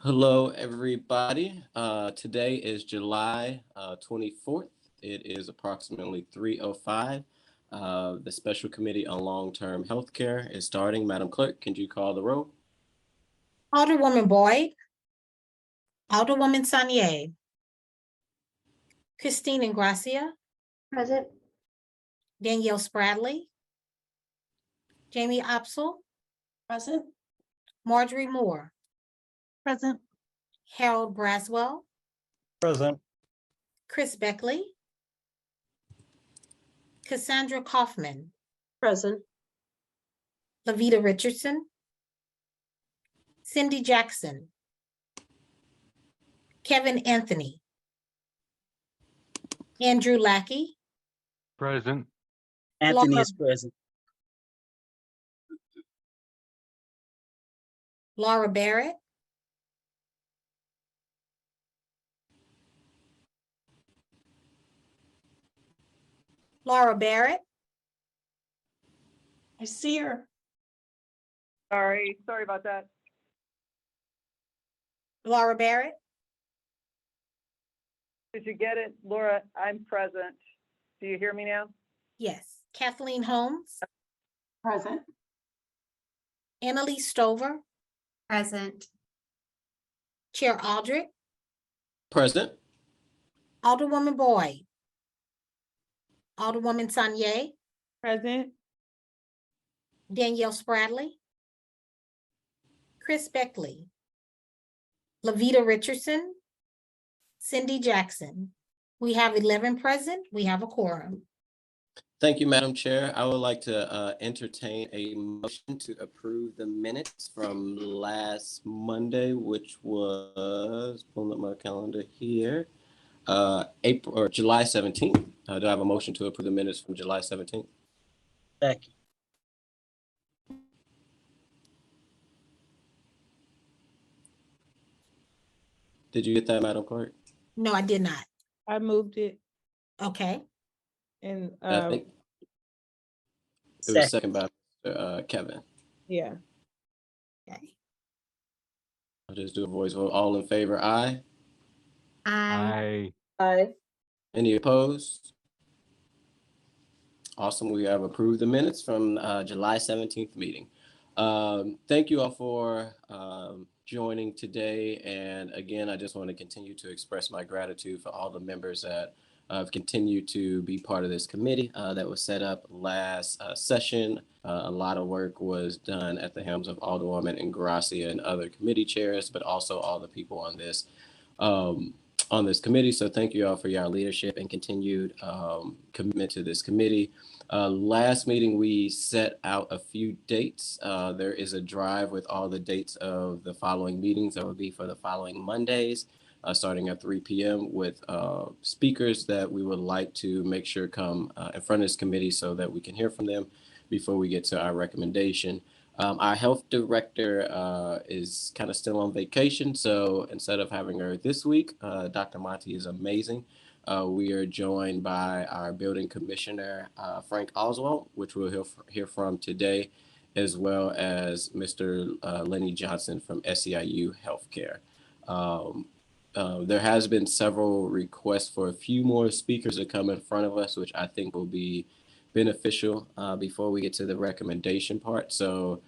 Hello, everybody. Today is July 24th. It is approximately 3:05. The Special Committee on Long-Term Healthcare is starting. Madam Clerk, can you call the roll? Alderwoman Boyd, Alderwoman Sanier, Christine Ingracia, Present. Danielle Spradley, Jamie Opsel, Present. Marjorie Moore, Present. Harold Braswell, Present. Chris Beckley, Cassandra Kaufman, Present. Lavita Richardson, Cindy Jackson, Kevin Anthony, Andrew Lackey, Present. Anthony Laura- is present. Laura Barrett, Laura Barrett, I see her. Sorry about that. Laura Barrett, Did you get it, Laura? I'm present. Do you hear me now? yes, Kathleen Holmes, Present. Annalise Stover, Present. Chair Aldrich, Present. Alderwoman Boyd, Alderwoman Sanier, Present. Danielle Spradley, Chris Beckley, Lavita Richardson, Cindy Jackson. We have 11 present. We have a quorum. Thank you, Madam Chair. I would like to entertain a motion to approve the minutes from last Monday, which was, pulling up my calendar here, July 17th. Do I have a motion to approve the minutes from July 17th? Second. Did you get that, Madam Clerk? No, I did not. I moved it Okay, and, I think it was Second. second by Kevin. yeah, okay. I'll just do a voice vote. All in favor, aye. I, Aye. Any opposed? Awesome. We have approved the minutes from July 17th meeting. Thank you all for joining today. And again, I just want to continue to express my gratitude for all the members that have continued to be part of this committee that was set up last session. A lot of work was done at the helms of Alderwoman Ingracia and other committee chairs, but also all the people on this committee. So thank you all for your leadership and continued commitment to this committee. Last meeting, we set out a few dates. There is a drive with all the dates of the following meetings that will be for the following Mondays, starting at 3 p.m. with speakers that we would like to make sure come in front of this committee so that we can hear from them before we get to our recommendation. Our health director is kind of still on vacation, so instead of having her this week, Dr. Monty is amazing. We are joined by our building commissioner, Frank Oswald, which we'll hear from today, as well as Mr. Lenny Johnson from SEIU Healthcare. There has been several requests for a few more speakers to come in front of us, which I think will be beneficial before we get to the recommendation part. So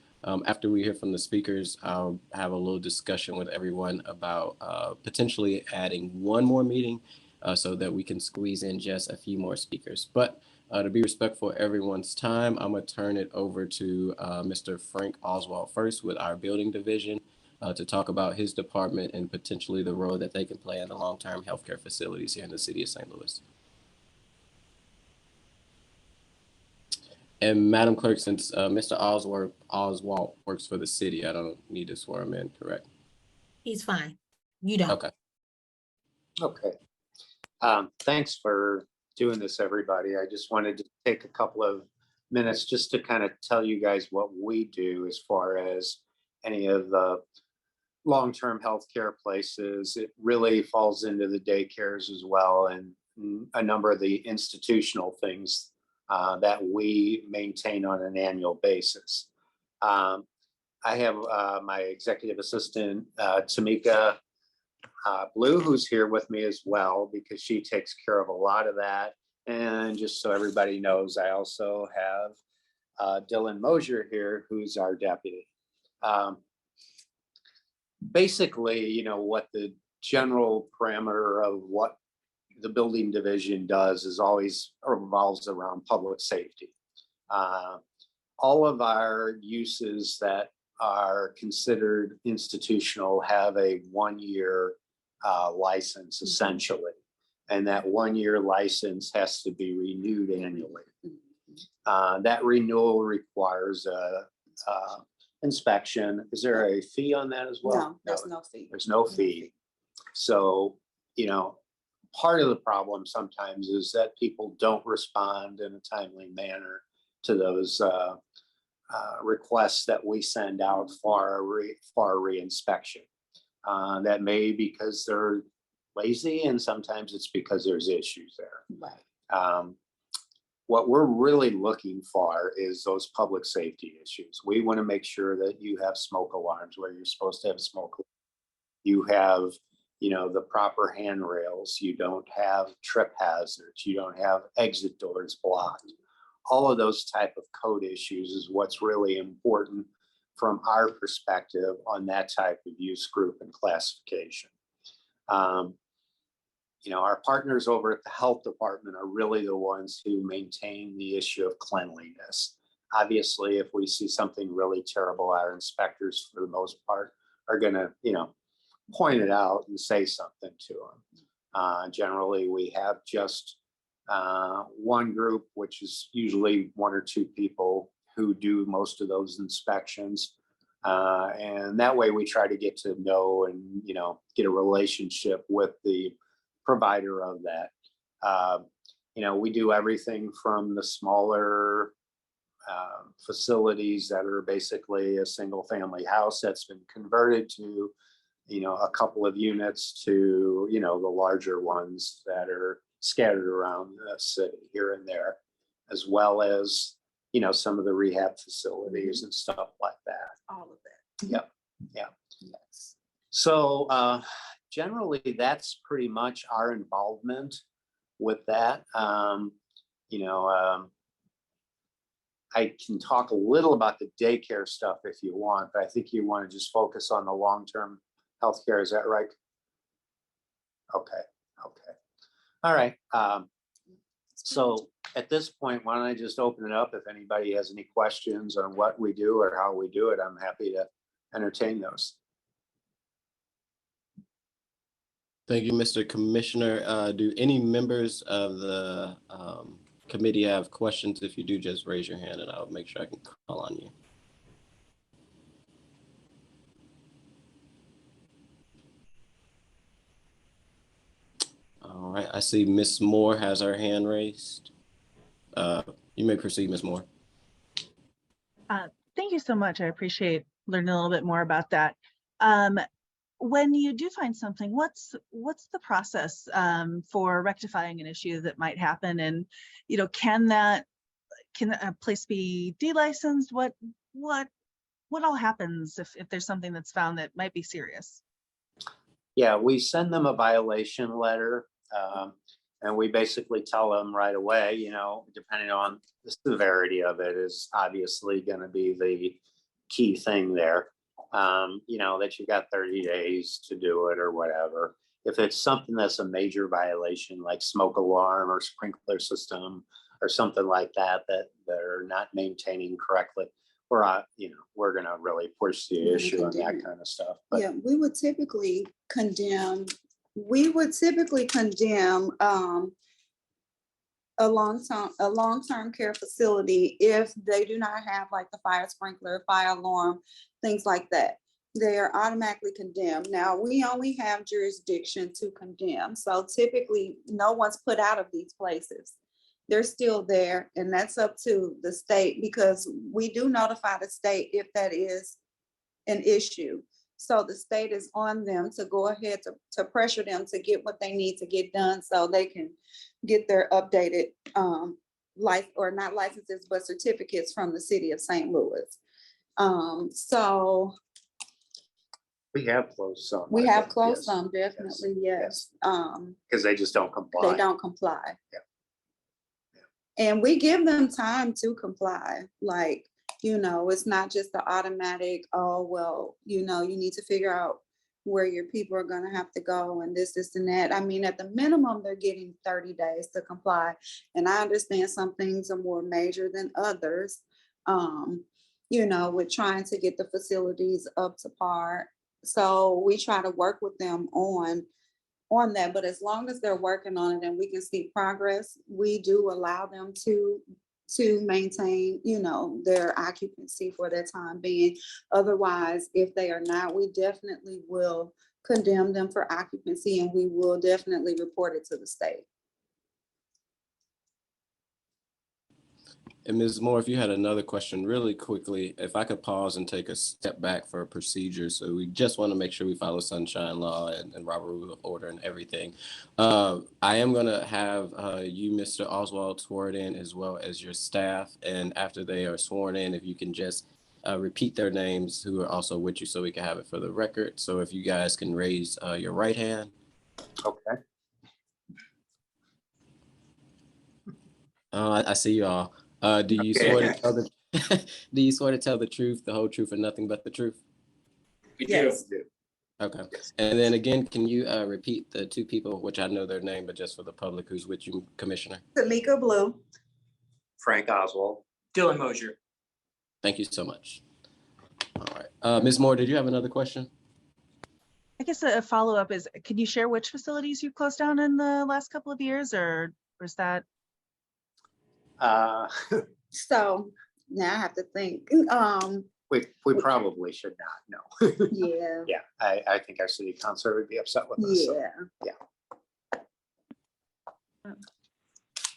after we hear from the speakers, I'll have a little discussion with everyone about potentially adding one more meeting so that we can squeeze in just a few more speakers. But to be respectful of everyone's time, I'm going to turn it over to Mr. Frank Oswald first with our building division to talk about his department and potentially the role that they can play in the long-term healthcare facilities here in the city of St. Louis. And Madam Clerk, since Mr. Oswald works for the city, I don't need to swear him in, correct? He's fine. You don't. Okay. Okay. Thanks for doing this, everybody. I just wanted to take a couple of minutes just to kind of tell you guys what we do as far as any of the long-term healthcare places. It really falls into the daycares as well, and a number of the institutional things that we maintain on an annual basis. I have my executive assistant, Tamika Blue, who's here with me as well, because she takes care of a lot of that. And just so everybody knows, I also have Dylan Mosier here, who's our deputy. Basically, you know, what the general parameter of what the building division does is always revolves around public safety. All of our uses that are considered institutional have a 1-year license essentially. And that 1-year license has to be renewed annually. That renewal requires a inspection. Is there a fee on that as well? No, there's no fee. There's no fee. So, you know, part of the problem sometimes is that people don't respond in a timely manner to those requests that we send out for reinspection. That may be because they're lazy, and sometimes it's because there's issues there. Right. What we're really looking for is those public safety issues. We want to make sure that you have smoke alarms where you're supposed to have smoke. You have, you know, the proper handrails. You don't have trip hazards. You don't have exit doors blocked. All of those type of code issues is what's really important from our perspective on that type of use group and classification. You know, our partners over at the health department are really the ones who maintain the issue of cleanliness. Obviously, if we see something really terrible, our inspectors, for the most part, are going to, you know, point it out and say something to them. Generally, we have just one group, which is usually 1 or 2 people who do most of those inspections. And that way we try to get to know and, you know, get a relationship with the provider of that. You know, we do everything from the smaller facilities that are basically a single family house that's been converted to, you know, a couple of units to, you know, the larger ones that are scattered around the city here and there, as well as, you know, some of the rehab facilities and stuff like that. All of that. Yep. Yeah. Yes. So generally, that's pretty much our involvement with that. You know, I can talk a little about the daycare stuff if you want, but I think you want to just focus on the long-term healthcare. Is that right? Okay. Okay. All right. So at this point, why don't I just open it up? If anybody has any questions on what we do or how we do it, I'm happy to entertain those. Thank you, Mr. Commissioner. Do any members of the committee have questions? If you do, just raise your hand and I'll make sure I can call on you. All right, I see Ms. Moore has her hand raised. You may proceed, Ms. Moore. Thank you so much. I appreciate learning a little bit more about that. When you do find something, what's the process for rectifying an issue that might happen? And, you know, can a place be delicensed? What all happens if there's something that's found that might be serious? Yeah, we send them a violation letter, and we basically tell them right away, you know, depending on the severity of it is obviously going to be the key thing there. You know, that you got 30 days to do it or whatever. If it's something that's a major violation, like smoke alarm or sprinkler system or something like that, that they're not maintaining correctly, we're going to really push the issue on that kind of stuff. But Yeah, we would typically condemn a long-term care facility if they do not have like the fire sprinkler, fire alarm, things like that. They are automatically condemned. Now, we only have jurisdiction to condemn. So typically no one's put out of these places. They're still there, and that's up to the state, because we do notify the state if that is an issue. So the state is on them to go ahead to pressure them to get what they need to get done so they can get their updated not licenses, but certificates from the city of St. Louis. So We have closed some. we I have think, closed yes, some, definitely, yes. Because they just don't comply. They don't comply. Yeah. And we give them time to comply, like, it's not just the automatic, oh, well, you need to figure out where your people are gonna have to go and this and that. I mean, at the minimum, they're getting 30 days to comply. And I understand some things are more major than others, with trying to get the facilities up to par. So we try to work with them on that, but as long as they're working on it and we can see progress, we do allow them to maintain, their occupancy for that time being. Otherwise, if they are not, we definitely will condemn them for occupancy and we will definitely report it to the state. And Ms. Moore, if you had another question really quickly, if I could pause and take a step back for a procedure. So we just want to make sure we follow sunshine law and Robert Rule of Order and everything. I am going to have you, Mr. Oswald, sworn in as well as your staff. And after they are sworn in, if you can just repeat their names who are also with you so we can have it for the record. So if you guys can raise your right hand. Okay. I see you all. Do you swear to tell the do you swear to tell the truth, the whole truth, and nothing but the truth? Yes. Okay. And then again, can you repeat the two people, which I know their name, but just for the public who's with you, Commissioner? Tamika Blue. Frank Oswald. Dylan Mosier. Thank you so much. All right. Ms. Moore, did you have another question? I guess a follow-up is, can you share which facilities you've closed down in the last couple of years, or is that? So now I have to think. We probably should not, no. Yeah. Yeah, I think our city councilor would be upset with us. So, Yeah.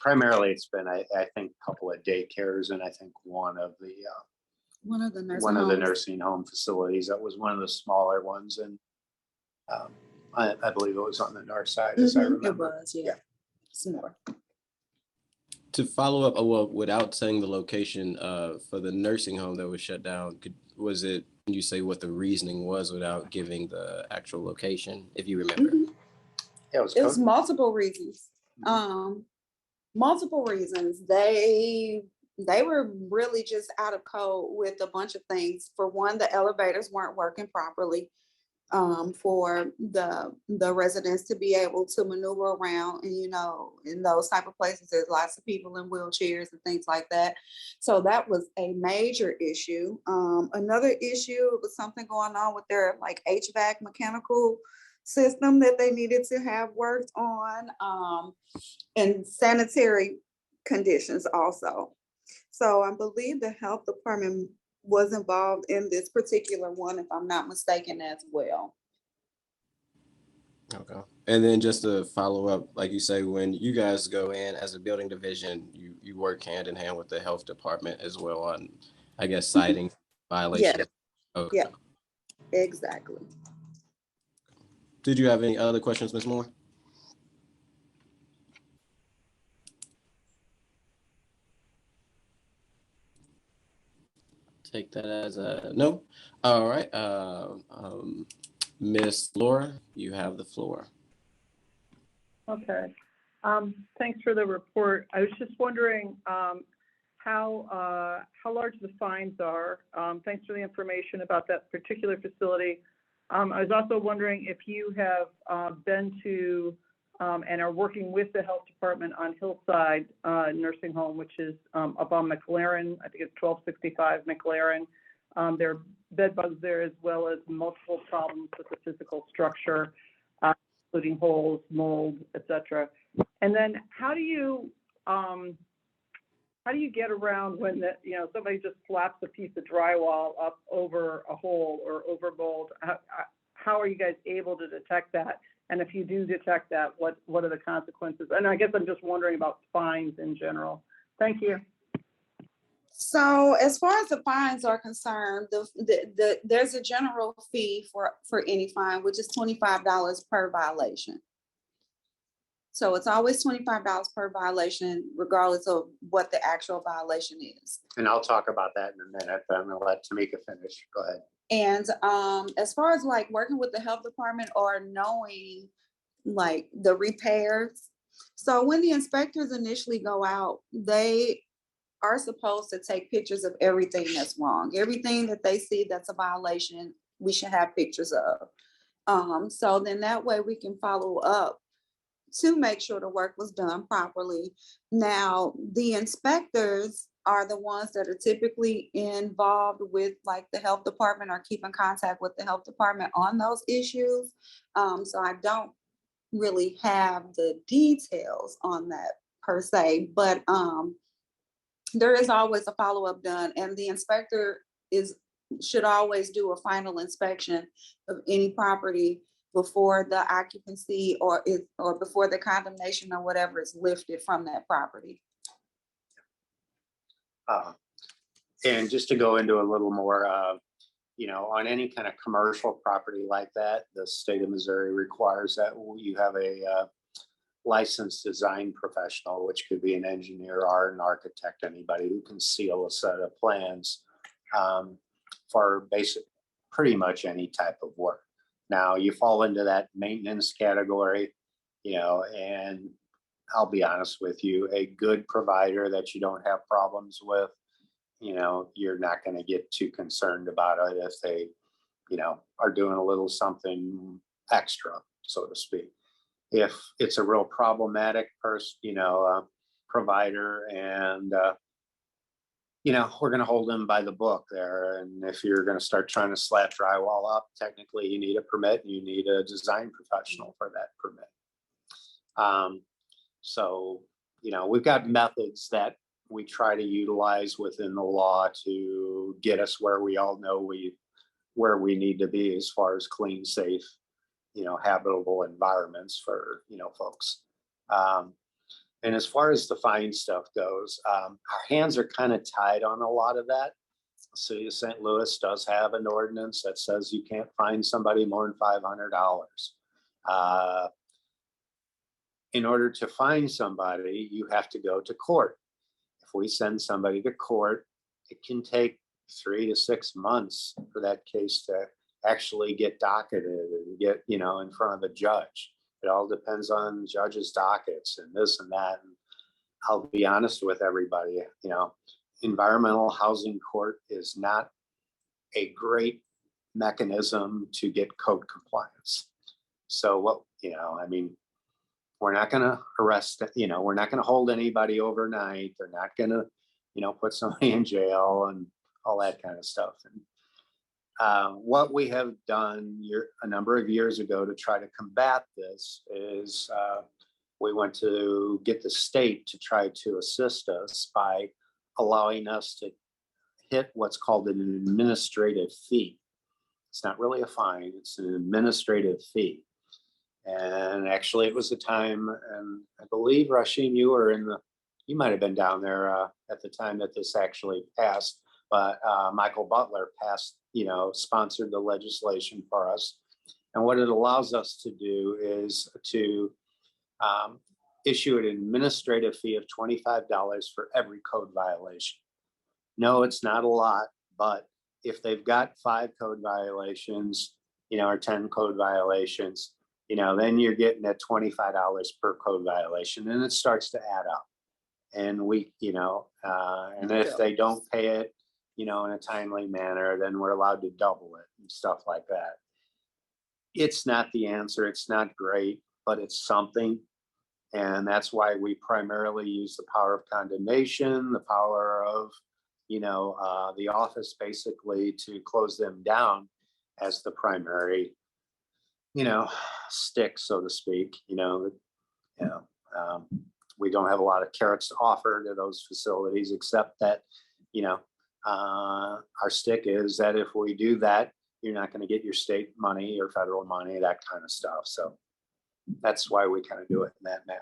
primarily, it's been, I think, a couple of daycares and I think one of the nursing home facilities. That was one of the smaller ones, and I believe it was on the north side, as I It remember. was, yeah. Some more. To follow up, well, without saying the location for the nursing home that was shut down, can you say what the reasoning was without giving the actual location, if you remember? Yeah, It was multiple reasons. Multiple reasons. They were really just out of code with a bunch of things. For one, the elevators weren't working properly. For the residents to be able to maneuver around, and in those type of places, there's lots of people in wheelchairs and things like that. So that was a major issue. Another issue was something going on with their HVAC mechanical system that they needed to have worked on, and sanitary conditions also. So I believe the health department was involved in this particular one, if I'm not mistaken, as well. Okay. And then just to follow up, like you say, when you guys go in as a building division, you work hand in hand with the health department as well on, I guess, citing violations. Yes. Okay. Yeah, exactly. Did you have any other questions, Ms. Moore? Take that as a no. All right. Miss Laura, you have the floor. Okay. Thanks for the report. I was just wondering how large the fines are. Thanks for the information about that particular facility. I was also wondering if you have been to and are working with the health department on Hillside Nursing Home, which is up on McLaren. I think it's 1265 McLaren. There are bed bugs there, as well as multiple problems with the physical structure, including holes, mold, etc. And then how do you get around when somebody just slaps a piece of drywall up over a hole or over mold? How are you guys able to detect that? And if you do detect that, what are the consequences? And I guess I'm just wondering about fines in general. Thank you. So as far as the fines are concerned, there's a general fee for any fine, which is $25 per violation. So it's always $25 per violation, regardless of what the actual violation is. And I'll talk about that in a minute, but I'm gonna let Tamika finish. Go ahead. And as far as like working with the health department or knowing like the repairs. So when the inspectors initially go out, they are supposed to take pictures of everything that's wrong. Everything that they see that's a violation, we should have pictures of. So then that way we can follow up to make sure the work was done properly. Now, the inspectors are the ones that are typically involved with like the health department or keep in contact with the health department on those issues. So I don't really have the details on that per se, but there is always a follow-up done, and the inspector should always do a final inspection of any property before the occupancy or before the condemnation or whatever is lifted from that property. And just to go into a little more, on any kind of commercial property like that, the state of Missouri requires that you have a licensed design professional, which could be an engineer or an architect, anybody who can seal a set of plans for pretty much any type of work. Now you fall into that maintenance category, and I'll be honest with you, a good provider that you don't have problems with, you're not going to get too concerned about it if they, are doing a little something extra, so to speak. If it's a real problematic provider and, we're going to hold them by the book there. And if you're going to start trying to slap drywall up, technically you need a permit and you need a design professional for that permit. So, we've got methods that we try to utilize within the law to get us where we all know where we need to be as far as clean, safe, habitable environments for, folks. And as far as the fine stuff goes, our hands are kind of tied on a lot of that. The city of St. Louis does have an ordinance that says you can't fine somebody more than $500. In order to fine somebody, you have to go to court. If we send somebody to court, it can take 3 to 6 months for that case to actually get docketed and get, in front of a judge. It all depends on judges' dockets and this and that. And I'll be honest with everybody, environmental housing court is not a great mechanism to get code compliance. So we're not going to arrest, we're not going to hold anybody overnight. They're not going to, put somebody in jail and all that kind of stuff. And what we have done a number of years ago to try to combat this is we went to get the state to try to assist us by allowing us to hit what's called an administrative fee. It's not really a fine, it's an administrative fee. And actually it was a time, and I believe Rashim, you might have been down there at the time that this actually passed, but Michael Butler sponsored the legislation for us. And what it allows us to do is to issue an administrative fee of $25 for every code violation. No, it's not a lot, but if they've got 5 code violations, or 10 code violations, then you're getting at $25 per code violation, and it starts to add up. And and if they don't pay it, in a timely manner, then we're allowed to double it and stuff like that. It's not the answer. It's not great, but it's something. And that's why we primarily use the power of condemnation, the power of, the office basically to close them down as the primary, stick, so to speak. We don't have a lot of carrots to offer to those facilities, except that, our stick is that if we do that, you're not going to get your state money or federal money, that kind of stuff. So that's why we kind of do it in that manner.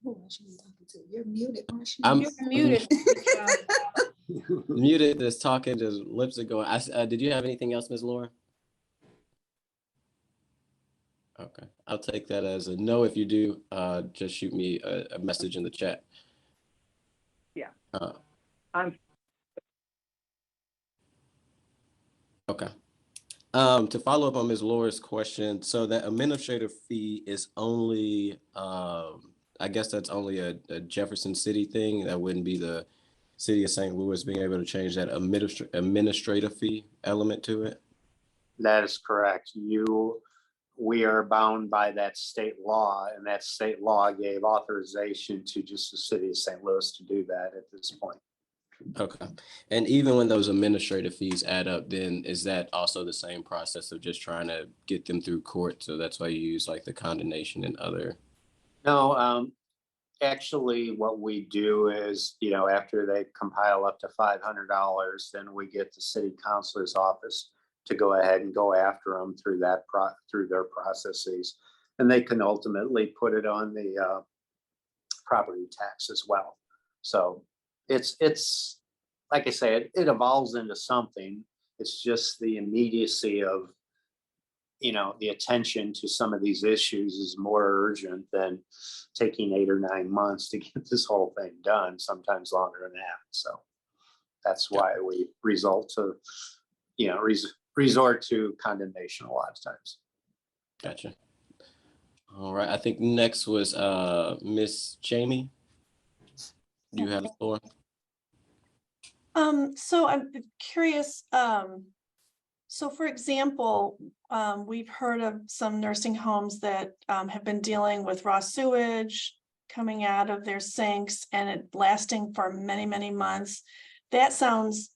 Who was you talking to? You're muted, Marcia. I'm You're muted. muted, that's talking, his lips are going. Did you have anything else, Ms. Laura? Okay, I'll take that as a no. If you do, just shoot me a message in the chat. Yeah. Uh, I'm okay. To follow up on Ms. Laura's question, so that administrative fee is only, I guess that's only a Jefferson City thing. That wouldn't be the City of St. Louis being able to change that administrative fee element to it? That is correct. We are bound by that state law, and that state law gave authorization to just the city of St. Louis to do that at this point. Okay. And even when those administrative fees add up, then is that also the same process of just trying to get them through court? So that's why you use like the condemnation and other. No, actually what we do is, after they compile up to $500, then we get the city councilor's office to go ahead and go after them through through their processes. And they can ultimately put it on the property tax as well. So it's like I say, it evolves into something. It's just the immediacy of, the attention to some of these issues is more urgent than taking 8 or 9 months to get this whole thing done, sometimes longer than that. So that's why we resort to condemnation a lot of times. Gotcha. All right. I think next was Miss Jamie. You have the floor. So I'm curious, so for example, we've heard of some nursing homes that have been dealing with raw sewage coming out of their sinks and it lasting for many, many months. That sounds,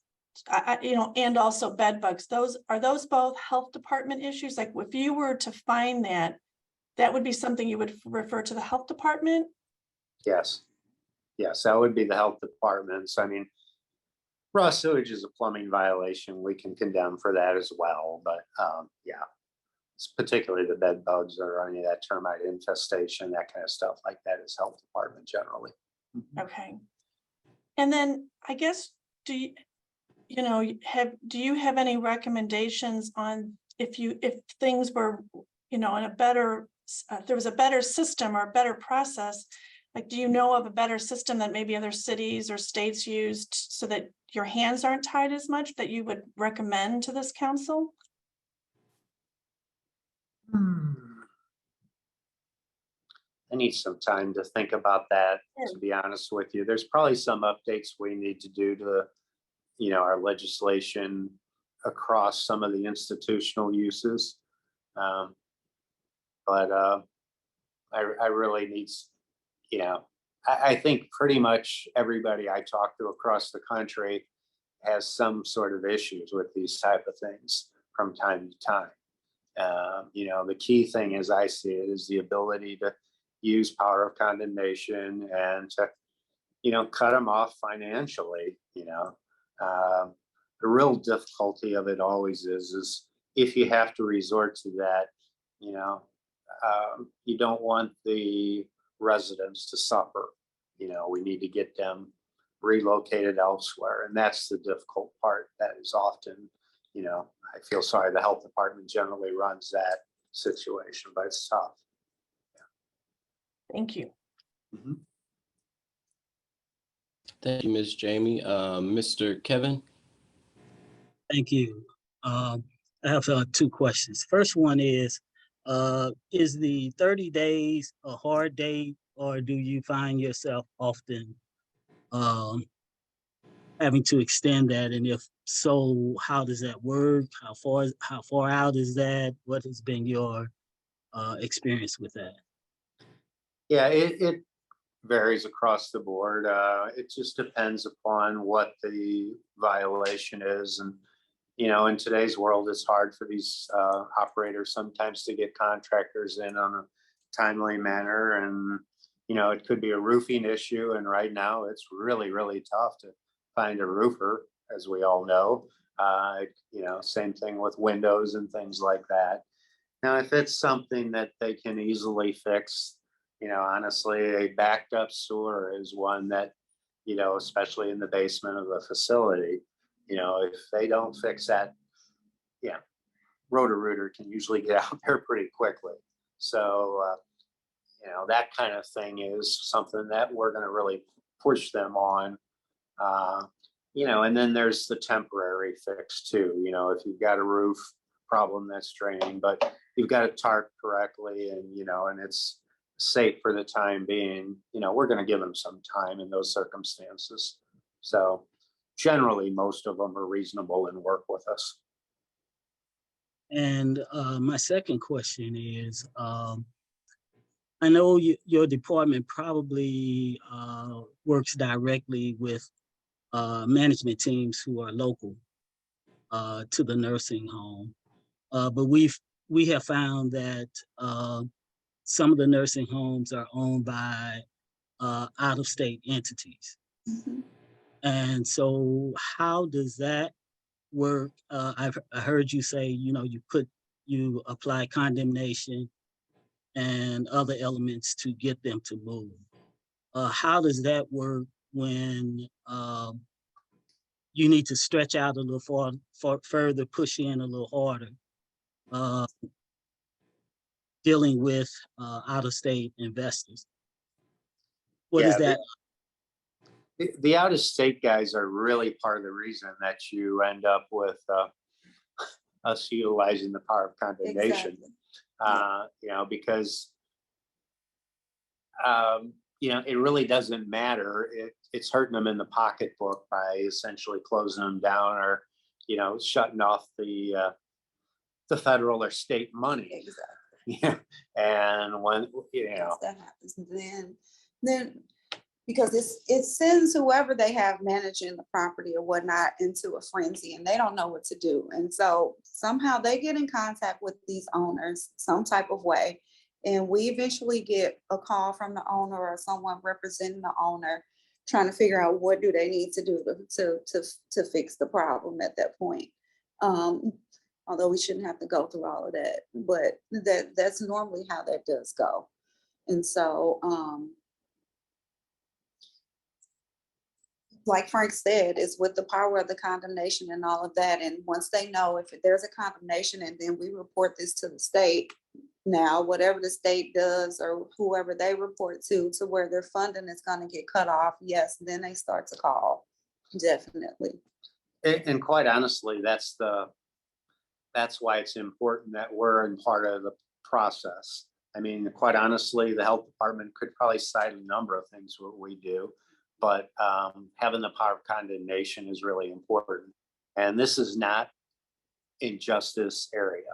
and also bed bugs. Are those both health department issues? Like if you were to find that would be something you would refer to the health department? Yes, that would be the health departments. I mean, raw sewage is a plumbing violation. We can condemn for that as well. But it's particularly the bed bugs or any of that termite infestation, that kind of stuff like that is health department generally. Okay. And then I guess, do you have any recommendations on if things were, in a better, if there was a better system or a better process, like, do you know of a better system that maybe other cities or states used so that your hands aren't tied as much that you would recommend to this council? I need some time to think about that, to be honest with you. There's probably some updates we need to do to, our legislation across some of the institutional uses. But I really need, I think pretty much everybody I talk to across the country has some sort of issues with these type of things from time to time. The key thing as I see it is the ability to use power of condemnation and to, cut them off financially. The real difficulty of it always is if you have to resort to that, you don't want the residents to suffer. We need to get them relocated elsewhere. And that's the difficult part. That is often, I feel sorry, the health department generally runs that situation, but it's tough. Thank you. Mm-hmm. Thank you, Ms. Jamie. Mr. Kevin? Thank you. I have 2 questions. First one is the 30 days a hard date, or do you find yourself often having to extend that? And if so, how does that work? How far out is that? What has been your experience with that? Yeah, it varies across the board. It just depends upon what the violation is. And, in today's world, it's hard for these operators sometimes to get contractors in on a timely manner. And, it could be a roofing issue. And right now it's really, really tough to find a roofer, as we all know. Same thing with windows and things like that. Now, if it's something that they can easily fix, You know, honestly, a backed up sewer is one that, you know, especially in the basement of a facility, you know, if they don't fix that, yeah, Roto-Rooter can usually get out there pretty quickly. So, you know, that kind of thing is something that we're going to really push them on. You know, and then there's the temporary fix too. You know, if you've got a roof problem that's draining, but you've got it tarped correctly and, you know, and it's safe for the time being, you know, we're going to give them some time in those circumstances. So generally, most of them are reasonable and work with us. And my second question is, I know your department probably works directly with management teams who are local to the nursing home. But we have found that some of the nursing homes are owned by out-of-state entities. Mhm. And so how does that work? I heard you say, you know, you apply condemnation and other elements to get them to move. How does that work when you need to stretch out a little further, push in a little harder, dealing with out-of-state investors? What is Yeah, that? the out-of-state guys are really part of the reason that you end up with us utilizing the power of condemnation. Exactly. You know, because you know, it really doesn't matter. It's hurting them in the pocketbook by essentially closing them down or, you know, shutting off the federal or state money. Exactly. Yeah, and when you know Once that happens, then because it sends whoever they have managing the property or whatnot into a frenzy and they don't know what to do. And so somehow they get in contact with these owners some type of way. And we eventually get a call from the owner or someone representing the owner trying to figure out what do they need to do to fix the problem at that point. Although we shouldn't have to go through all of that, but that's normally how that does go. And so, like Frank said, it's with the power of the condemnation and all of that. And once they know if there's a condemnation and then we report this to the state, now whatever the state does or whoever they report to where their funding is going to get cut off, yes, then they start to call. Definitely. and quite honestly, that's why it's important that we're in part of the process. I mean, quite honestly, the health department could probably cite a number of things what we do, but having the power of condemnation is really important. And this is not in just this area.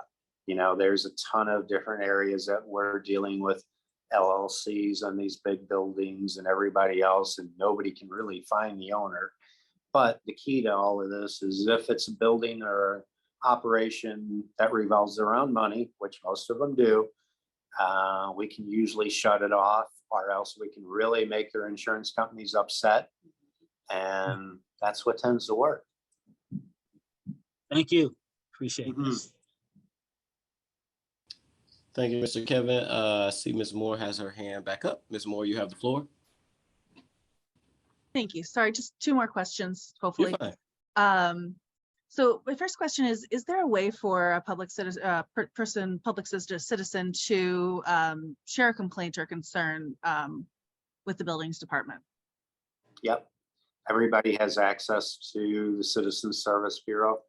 You know, there's a ton of different areas that we're dealing with LLCs on these big buildings and everybody else, and nobody can really find the owner. But the key to all of this is if it's a building or operation that revolves around money, which most of them do, we can usually shut it off, or else we can really make their insurance companies upset. And that's what tends to work. Thank you. Appreciate this. Thank you, Mr. Kevin. I see Ms. Moore has her hand back up. Ms. Moore, you have the floor. Thank you. Sorry, just two more questions, hopefully. You're fine. So my first question is there a way for a public citizen, citizen to share a complaint or concern with the buildings department? Yep. Everybody has access to the Citizen Service Bureau.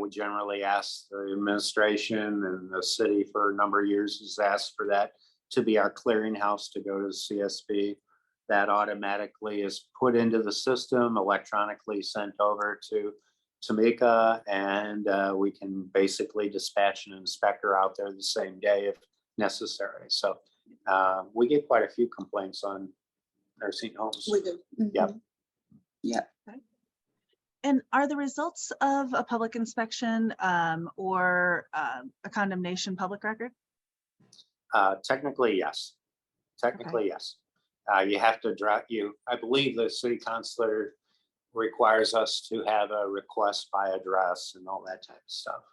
We generally ask the administration, and the city for a number of years has asked for that to be our clearinghouse to go to the CSB. That automatically is put into the system, electronically sent over to Tamika, and we can basically dispatch an inspector out there the same day if necessary. So we get quite a few complaints on nursing homes. We do. Mhm. Yep. Yep. And are the results of a public inspection or a condemnation public record? Technically, yes. Technically, yes. You have to I believe the city councilor requires us to have a request by address and all that type of stuff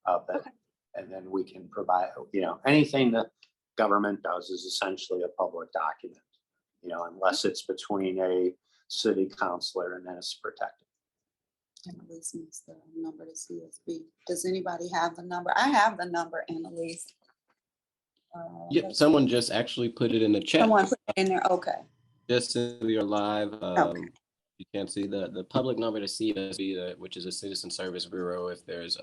of it. Okay. And then we can provide, you know, anything that government does is essentially a public document, unless it's between a city councilor and then it's protected. Annalise needs the number to CSB. Does anybody have the number? I have the number, Annalise. Yep, someone just actually put it in the chat. Someone put it in there, okay. Just since we are live, Okay. you can see the public number to CSB, which is a Citizen Service Bureau. If there's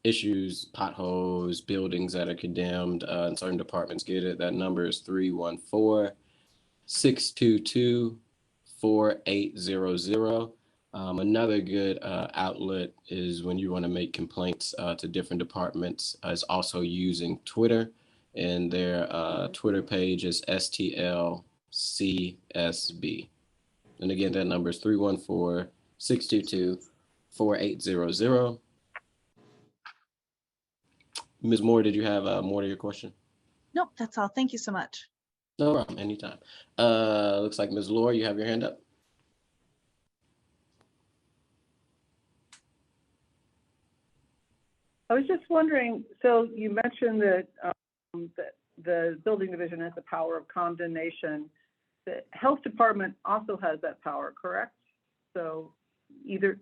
issues, potholes, buildings that are condemned, and certain departments get it, that number is 314-622-4800. Another good outlet is when you want to make complaints to different departments, is also using Twitter, and their Twitter page is STLCSB. And again, that number is 314-622-4800. Ms. Moore, did you have more to your question? Nope, that's all. Thank you so much. No problem, anytime. Looks like Ms. Laura, you have your hand up. I was just wondering, so you mentioned that the building division has the power of condemnation. The health department also has that power, correct? So either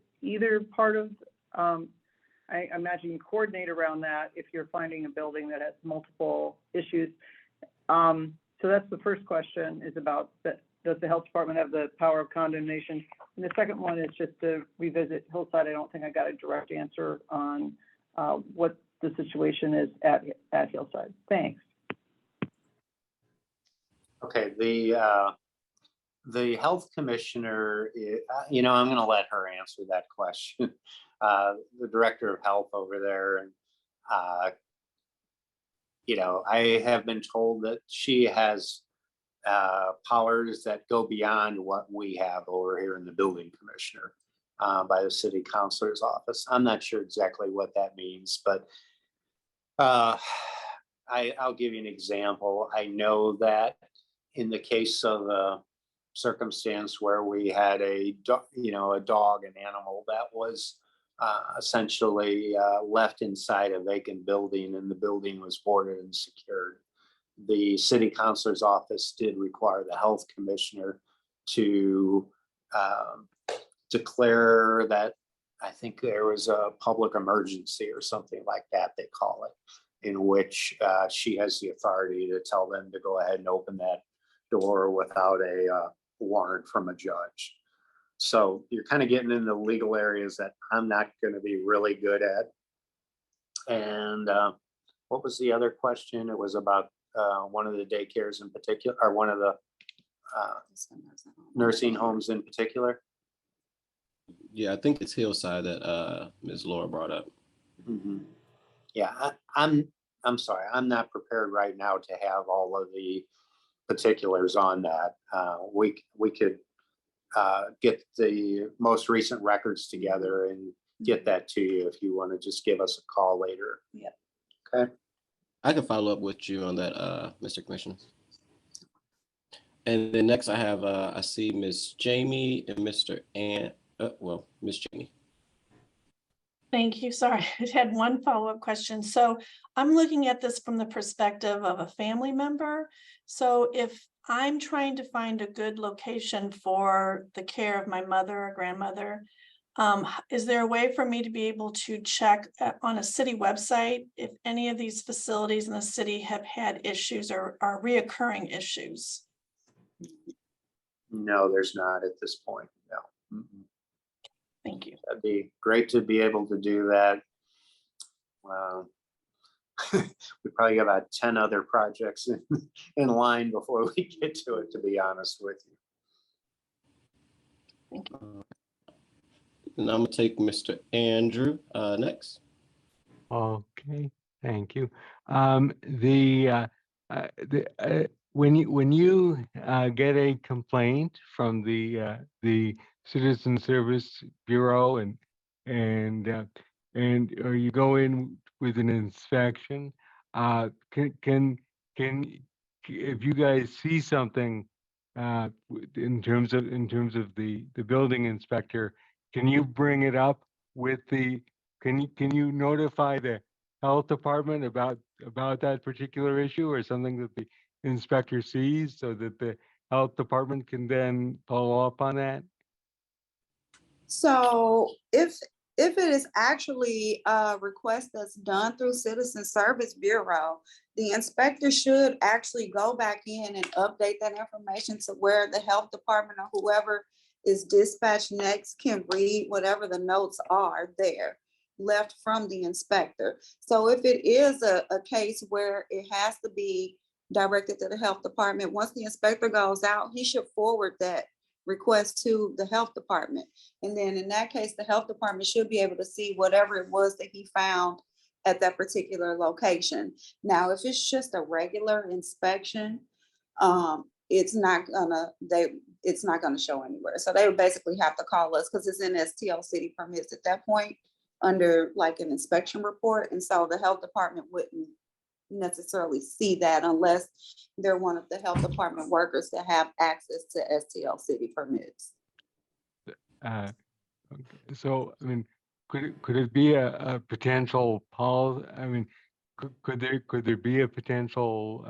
part of, I imagine you coordinate around that if you're finding a building that has multiple issues. So that's the first question, is about does the health department have the power of condemnation? And the second one is just to revisit Hillside. I don't think I got a direct answer on what the situation is at Hillside. Thanks. Okay, the health commissioner, I'm going to let her answer that question. The director of health over there, and I have been told that she has powers that go beyond what we have over here in the building commissioner by the city councilor's office. I'm not sure exactly what that means, but I'll give you an example. I know that in the case of a circumstance where we had a dog, an animal that was essentially left inside a vacant building, and the building was boarded and secured, the city councilor's office did require the health commissioner to declare that, I think there was a public emergency or something like that, they call it, in which she has the authority to tell them to go ahead and open that door without a warrant from a judge. So you're kind of getting into legal areas that I'm not going to be really good at. And what was the other question? It was about one of the daycares in particular, or one of the nursing homes in particular. Yeah, I think it's Hillside that Ms. Laura brought up. Mm-hmm. Yeah, I'm sorry, I'm not prepared right now to have all of the particulars on that. We could get the most recent records together and get that to you if you want to just give us a call later. Yeah. Okay. I can follow up with you on that, Mr. Commissioner. And then next I have, I see Ms. Jamie and Mr. Ms. Jamie. Thank you. Sorry, I had one follow-up question. So I'm looking at this from the perspective of a family member. So if I'm trying to find a good location for the care of my mother or grandmother, is there a way for me to be able to check on a city website if any of these facilities in the city have had issues or are reoccurring issues? No, there's not at this point. No. Mm-mm. Thank you. That'd be great to be able to do that. We probably got about 10 other projects in line before we get to it, to be honest with you. Thank you. And I'm gonna take Mr. Andrew next. Okay, thank you. When you get a complaint from the Citizen Service Bureau and or you go in with an inspection, can if you guys see something in terms of the building inspector, can you bring it up with can you notify the health department about about that particular issue or something that the inspector sees so that the health department can then follow up on that? So if it is actually a request that's done through Citizen Service Bureau, the inspector should actually go back in and update that information to where the health department or whoever is dispatched next can read whatever the notes are there left from the inspector. So if it is a case where it has to be directed to the health department, once the inspector goes out, he should forward that request to the health department. And then in that case, the health department should be able to see whatever it was that he found at that particular location. Now, if it's just a regular inspection, it's not gonna show anywhere. So they would basically have to call us because it's in STL city permits at that point under like an inspection report. And so the health department wouldn't necessarily see that unless they're one of the health department workers that have access to STL city permits. Okay. So, I mean, could it be a potential policy? I mean, could there be a potential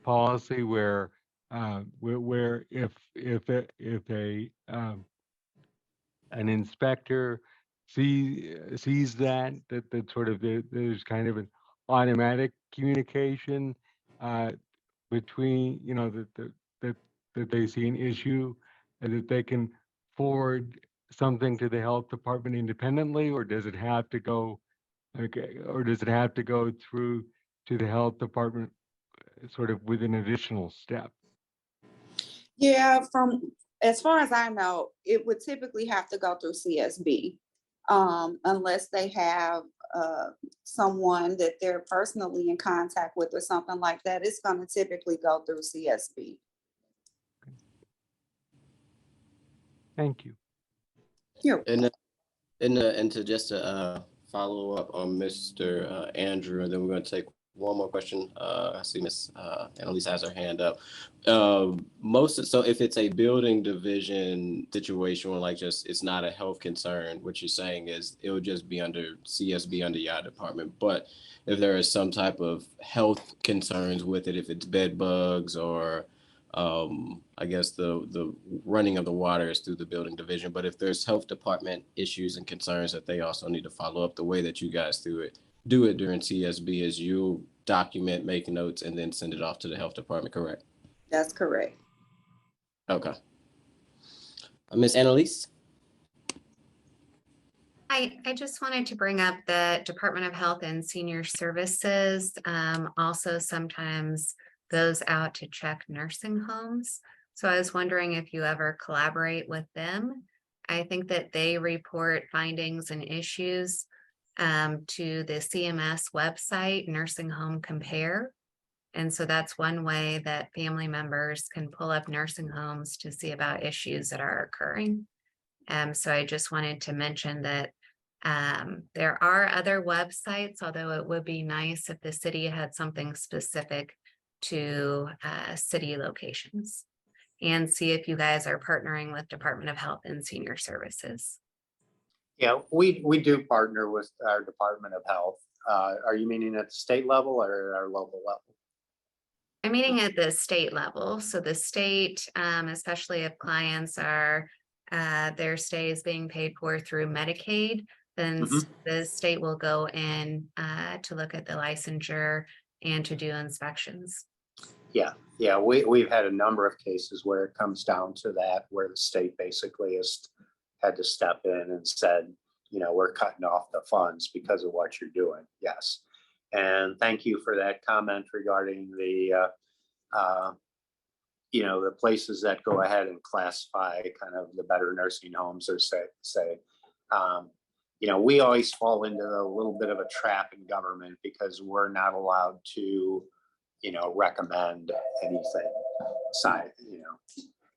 policy where if an inspector sees that sort of there's kind of an automatic communication between, you know, that they see an issue and that they can forward something to the health department independently, or does it have to go through to the health department sort of with an additional step? Yeah, from as far as I know, it would typically have to go through CSB. Unless they have someone that they're personally in contact with or something like that, it's going to typically go through CSB. Thank you. Here. And to just follow up on Mr. Andrew, and then we're going to take one more question. I see Miss Annalise has her hand up. So if it's a building division situation where like just it's not a health concern, what you're saying is it would just be under CSB under your department. But if there is some type of health concerns with it, if it's bed bugs or I guess the running of the water is through the building division. But if there's health department issues and concerns that they also need to follow up, the way that you guys do it during CSB is you document, make notes, and then send it off to the health department, correct? That's correct. Okay. Miss Annalise? I just wanted to bring up the Department of Health and Senior Services also sometimes goes out to check nursing homes. So I was wondering if you ever collaborate with them. I think that they report findings and issues to the CMS website, Nursing Home Compare. And so that's one way that family members can pull up nursing homes to see about issues that are occurring. So I just wanted to mention that there are other websites, although it would be nice if the city had something specific to city locations, and see if you guys are partnering with Department of Health and Senior Services. Yeah, we do partner with our Department of Health. Are you meaning at the state level or our local level? I'm meaning at the state level. So the state, especially if clients are, their stay is being paid for through Medicaid, then the state will go in to look at the licensure and to do inspections. Yeah, we've had a number of cases where it comes down to that, where the state basically has had to step in and said, you know, we're cutting off the funds because of what you're doing. Yes. And thank you for that comment regarding the, you know, the places that go ahead and classify kind of the better nursing homes or say, you know, we always fall into a little bit of a trap in government because we're not allowed to, you know, recommend anything aside, you know.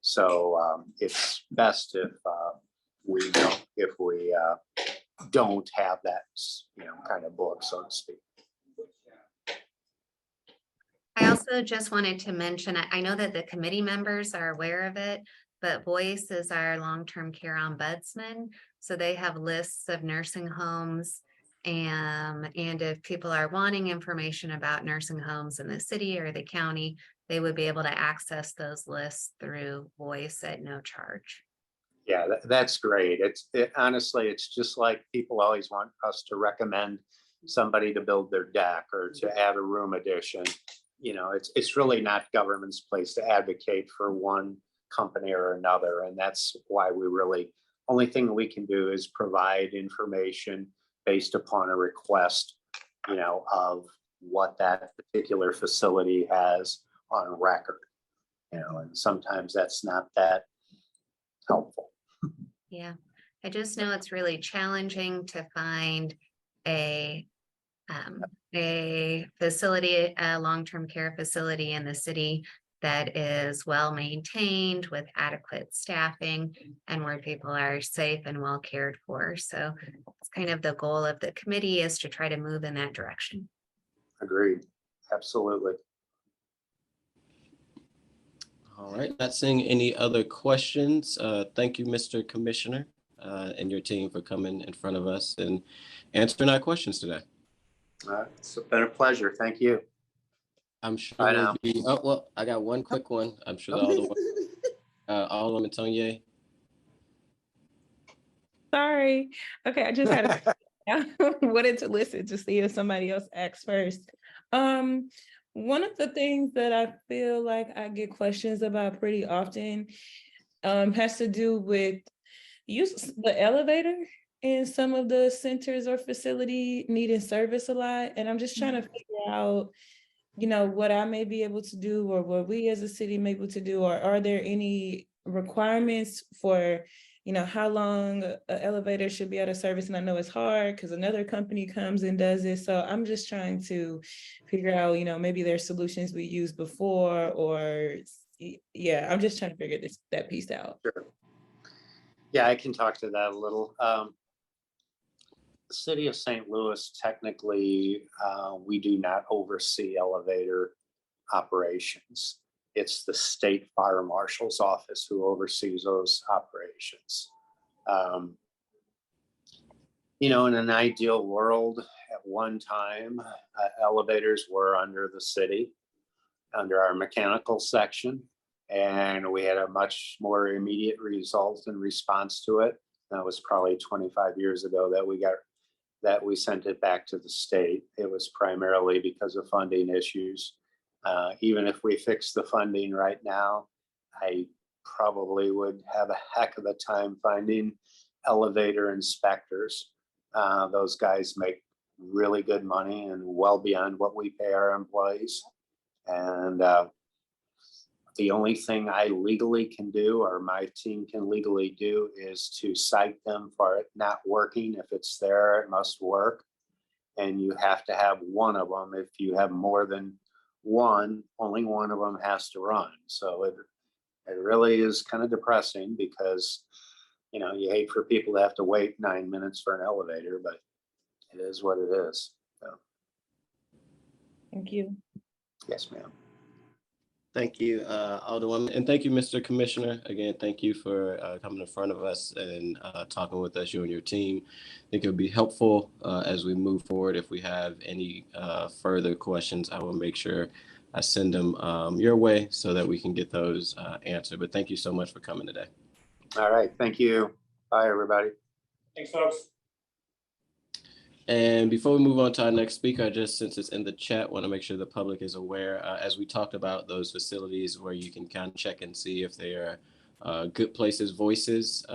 So it's best if we don't have that, you know, kind of book, so to speak. I also just wanted to mention, I know that the committee members are aware of it, but Voice is our long-term care ombudsman. So they have lists of nursing homes And if people are wanting information about nursing homes in the city or the county, they would be able to access those lists through voice at no charge. Yeah, that's great. Honestly, it's just like people always want us to recommend somebody to build their deck or to add a room addition. You know, it's really not government's place to advocate for one company or another. And that's why we really, only thing we can do is provide information based upon a request, you know, of what that particular facility has on record. You know, and sometimes that's not that helpful. Yeah, I just know it's really challenging to find a facility, a long-term care facility in the city that is well maintained with adequate staffing and where people are safe and well cared for. So it's kind of the goal of the committee is to try to move in that direction. Agreed. Absolutely. All right, not seeing any other questions. Thank you, Mr. Commissioner, and your team for coming in front of us and answering our questions today. It's been a pleasure. Thank you. I'm sure Bye we'll now. be, oh, well, I got one quick one. I'm sure that Alderman Tonye. Sorry. Okay, I just had I wanted to listen to see if somebody else acts first. One of the things that I feel like I get questions about pretty often has to do with use the elevator in some of the centers or facility needing service a lot. And I'm just trying to figure out, you know, what I may be able to do or what we as a city may be able to do, or are there any requirements for, you know, how long an elevator should be out of service? And I know it's hard because another company comes and does it. So I'm just trying to figure out, you know, maybe there's solutions we used before, or yeah, I'm just trying to figure that piece out. Sure. Yeah, I can talk to that a little. The city of St. Louis, technically, we do not oversee elevator operations. It's the state fire marshal's office who oversees those operations. You know, in an ideal world, at one time, elevators were under the city, under our mechanical section, and we had a much more immediate result in response to it. That was probably 25 years ago that we sent it back to the state. It was primarily because of funding issues. Even if we fix the funding right now, I probably would have a heck of a time finding elevator inspectors. Those guys make really good money and well beyond what we pay our employees. And the only thing I legally can do, or my team can legally do, is to cite them for it not working. If it's there, it must work. And you have to have one of them. If you have more than one, only one of them has to run. So it really is kind of depressing because, you know, you hate for people to have to wait 9 minutes for an elevator, but it is what it is. So. Thank you. Yes, ma'am. Thank you, Alderwoman, and thank you, Mr. Commissioner. Again, thank you for coming in front of us and talking with us, you and your team. I think it would be helpful as we move forward. If we have any further questions, I will make sure I send them your way so that we can get those answered. But thank you so much for coming today. All right, thank you. Bye, everybody. Thanks, folks. And before we move on to our next speaker, just since it's in the chat, want to make sure the public is aware, as we talked about those facilities where you can kind of check and see if they are Good Places Voices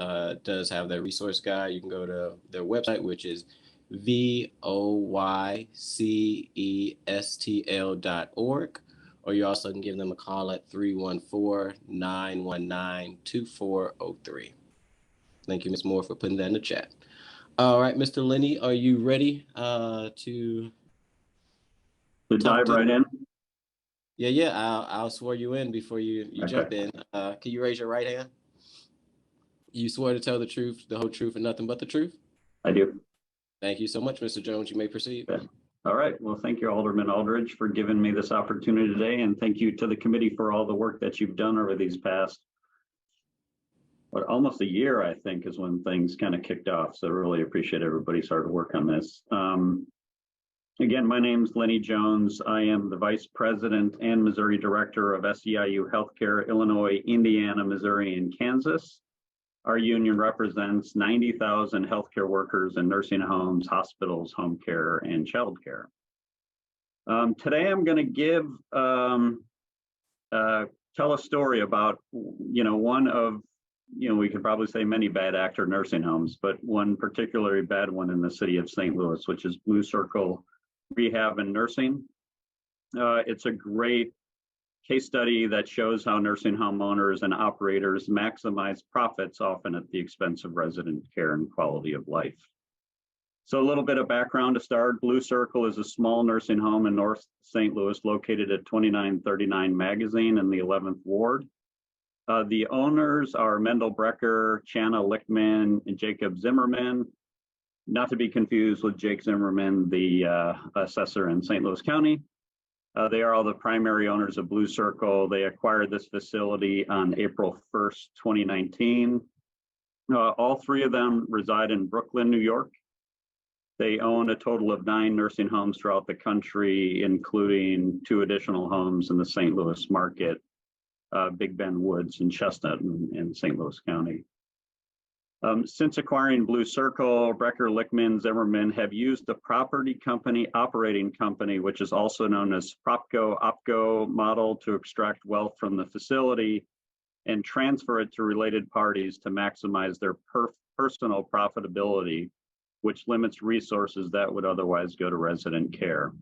does have their resource guide. You can go to their website, which is voycestl.org, or you also can give them a call at 314-919-2403. Thank you, Ms. Moore, for putting that in the chat. All right, Mr. Lenny, are you ready to dive right in? Yeah, I'll swear you in before you Okay. jump in. Can you raise your right hand? You swear to tell the truth, the whole truth, and nothing but the truth? I do. Thank you so much, Mr. Jones. You may proceed. Okay. All right. Well, thank you, Alderman Aldridge, for giving me this opportunity today. And thank you to the committee for all the work that you've done over these past almost a year, I think, is when things kind of kicked off. So really appreciate everybody's hard work on this. Again, my name's Lenny Jones. I am the Vice President and Missouri Director of SEIU Healthcare, Illinois, Indiana, Missouri, and Kansas. Our union represents 90,000 healthcare workers in nursing homes, hospitals, home care, and child care. Today, I'm going to give tell a story about, one of, we could probably say many bad actor nursing homes, but one particularly bad one in the city of St. Louis, which is Blue Circle Rehab and Nursing. It's a great case study that shows how nursing home owners and operators maximize profits, often at the expense of resident care and quality of life. So a little bit of background to start. Blue Circle is a small nursing home in North St. Louis located at 2939 Magazine in the 11th Ward. The owners are Mendel Brecker, Chana Lichtman, and Jacob Zimmerman, not to be confused with Jake Zimmerman, the assessor in St. Louis County. They are all the primary owners of Blue Circle. They acquired this facility on April 1st, 2019. All three of them reside in Brooklyn, New York. They own a total of 9 nursing homes throughout the country, including 2 additional homes in the St. Louis market, Big Bend Woods and Chestnut in St. Louis County. Since acquiring Blue Circle, Brecker, Lichtman, Zimmerman have used the property company operating company, which is also known as PropCo-OpCo model, to extract wealth from the facility and transfer it to related parties to maximize their personal profitability, which limits resources that would otherwise go to resident care.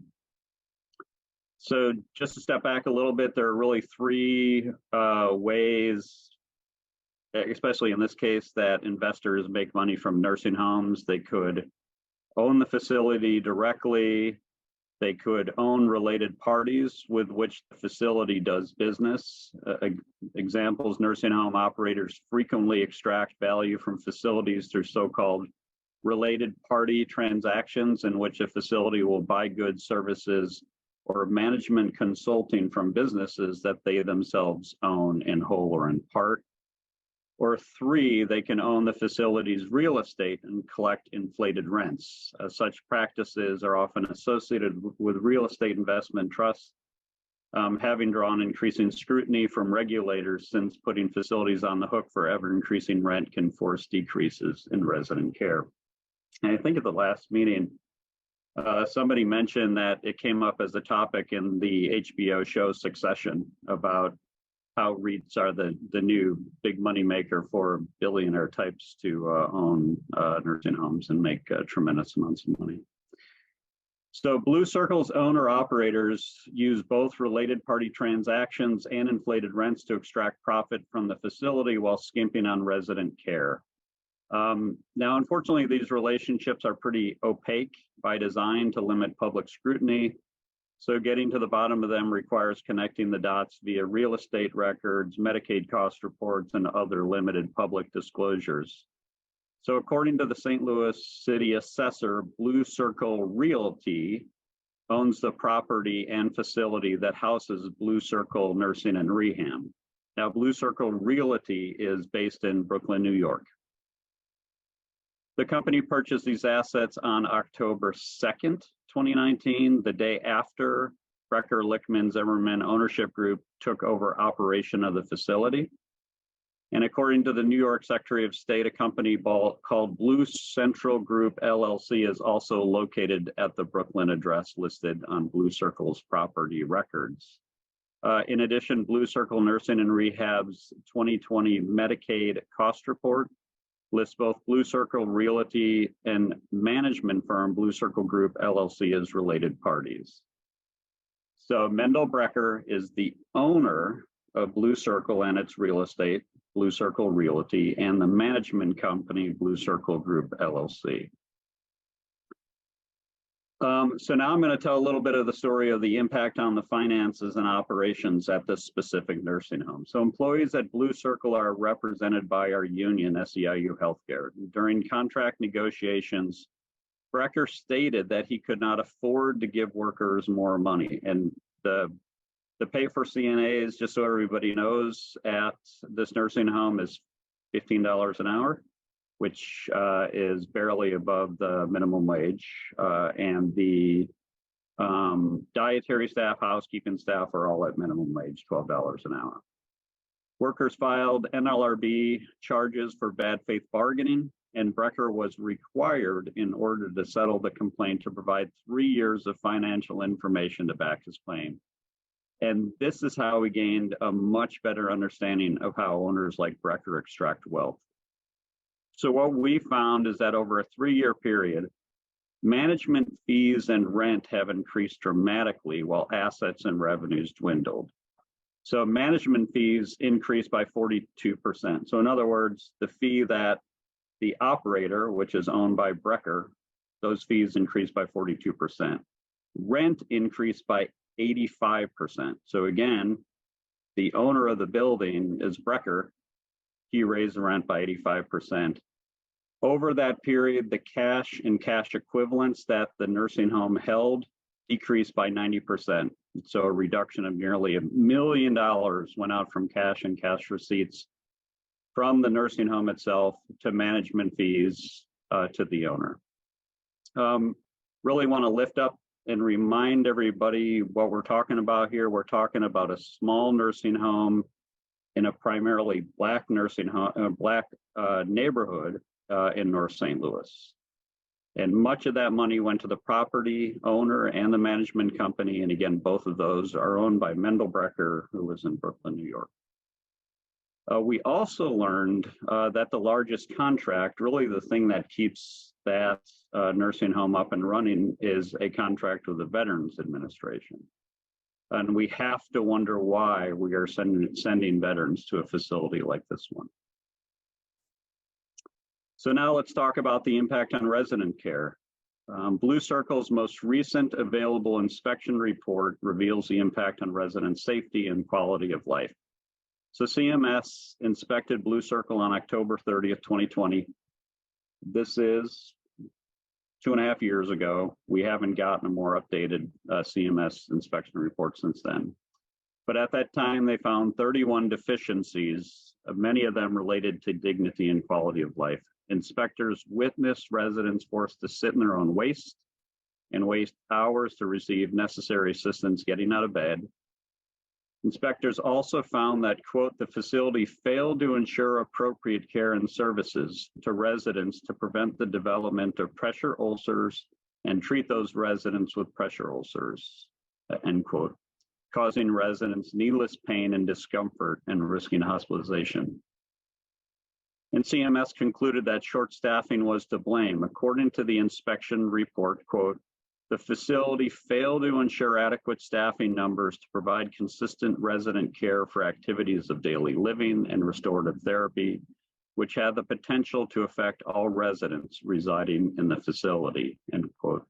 So just to step back a little bit, there are really 3 ways, especially in this case, that investors make money from nursing homes. They could own the facility directly. They could own related parties with which the facility does business. Examples, nursing home operators frequently extract value from facilities through so-called related party transactions, in which a facility will buy goods, services, or management consulting from businesses that they themselves own in whole or in part. Or 3, they can own the facility's real estate and collect inflated rents. Such practices are often associated with real estate investment trusts, having drawn increasing scrutiny from regulators, since putting facilities on the hook for ever increasing rent can force decreases in resident care. And I think at the last meeting, somebody mentioned that it came up as a topic in the HBO show Succession about how REITs are the new big money maker for billionaire types to own nursing homes and make tremendous amounts of money. So Blue Circle's owner operators use both related party transactions and inflated rents to extract profit from the facility while skimping on resident care. Now, unfortunately, these relationships are pretty opaque by design to limit public scrutiny. So getting to the bottom of them requires connecting the dots via real estate records, Medicaid cost reports, and other limited public disclosures. So according to the St. Louis City Assessor, Blue Circle Realty owns the property and facility that houses Blue Circle Nursing and Rehab. Now, Blue Circle Realty is based in Brooklyn, New York. The company purchased these assets on October 2nd, 2019, the day after Brecker, Lichtman, Zimmerman Ownership Group took over operation of the facility. And according to the New York Secretary of State, a company called Blue Central Group LLC is also located at the Brooklyn address listed on Blue Circle's property records. In addition, Blue Circle Nursing and Rehab's 2020 Medicaid cost report lists both Blue Circle Realty and management firm Blue Circle Group LLC as related parties. So Mendel Brecker is the owner of Blue Circle and its real estate, Blue Circle Realty, and the management company Blue Circle Group LLC. So now I'm going to tell a little bit of the story of the impact on the finances and operations at this specific nursing home. So employees at Blue Circle are represented by our union, SEIU Healthcare. During contract negotiations, Brecker stated that he could not afford to give workers more money. And the pay for CNAs, just so everybody knows, at this nursing home is $15 an hour, which is barely above the minimum wage. And the dietary staff, housekeeping staff are all at minimum wage, $12 an hour. Workers filed NLRB charges for bad faith bargaining, and Brecker was required in order to settle the complaint to provide 3 years of financial information to back his claim. And this is how we gained a much better understanding of how owners like Brecker extract wealth. So what we found is that over a 3-year period, management fees and rent have increased dramatically while assets and revenues dwindled. So management fees increased by 42%. So in other words, the fee that the operator, which is owned by Brecker, those fees increased by 42%. Rent increased by 85%. So again, the owner of the building is Brecker. He raised the rent by 85%. Over that period, the cash and cash equivalents that the nursing home held decreased by 90%. So a reduction of nearly $1 million went out from cash and cash receipts from the nursing home itself to management fees to the owner. Really want to lift up and remind everybody what we're talking about here. We're talking about a small nursing home in a primarily Black nursing home, Black neighborhood in North St. Louis. And much of that money went to the property owner and the management company. And again, both of those are owned by Mendel Brecker, who was in Brooklyn, New York. We also learned that the largest contract, really the thing that keeps that nursing home up and running, is a contract with the Veterans Administration. And we have to wonder why we are sending veterans to a facility like this one. So now let's talk about the impact on resident care. Blue Circle's most recent available inspection report reveals the impact on resident safety and quality of life. So CMS inspected Blue Circle on October 30th, 2020. This is 2.5 years ago. We haven't gotten a more updated CMS inspection report since then. But at that time, they found 31 deficiencies, many of them related to dignity and quality of life. Inspectors witnessed residents forced to sit in their own waste and waste hours to receive necessary assistance getting out of bed. Inspectors also found that, quote, the facility failed to ensure appropriate care and services to residents to prevent the development of pressure ulcers and treat those residents with pressure ulcers, end quote, causing residents needless pain and discomfort and risking hospitalization. And CMS concluded that short staffing was to blame. According to the inspection report, quote, the facility failed to ensure adequate staffing numbers to provide consistent resident care for activities of daily living and restorative therapy, which had the potential to affect all residents residing in the facility, end quote.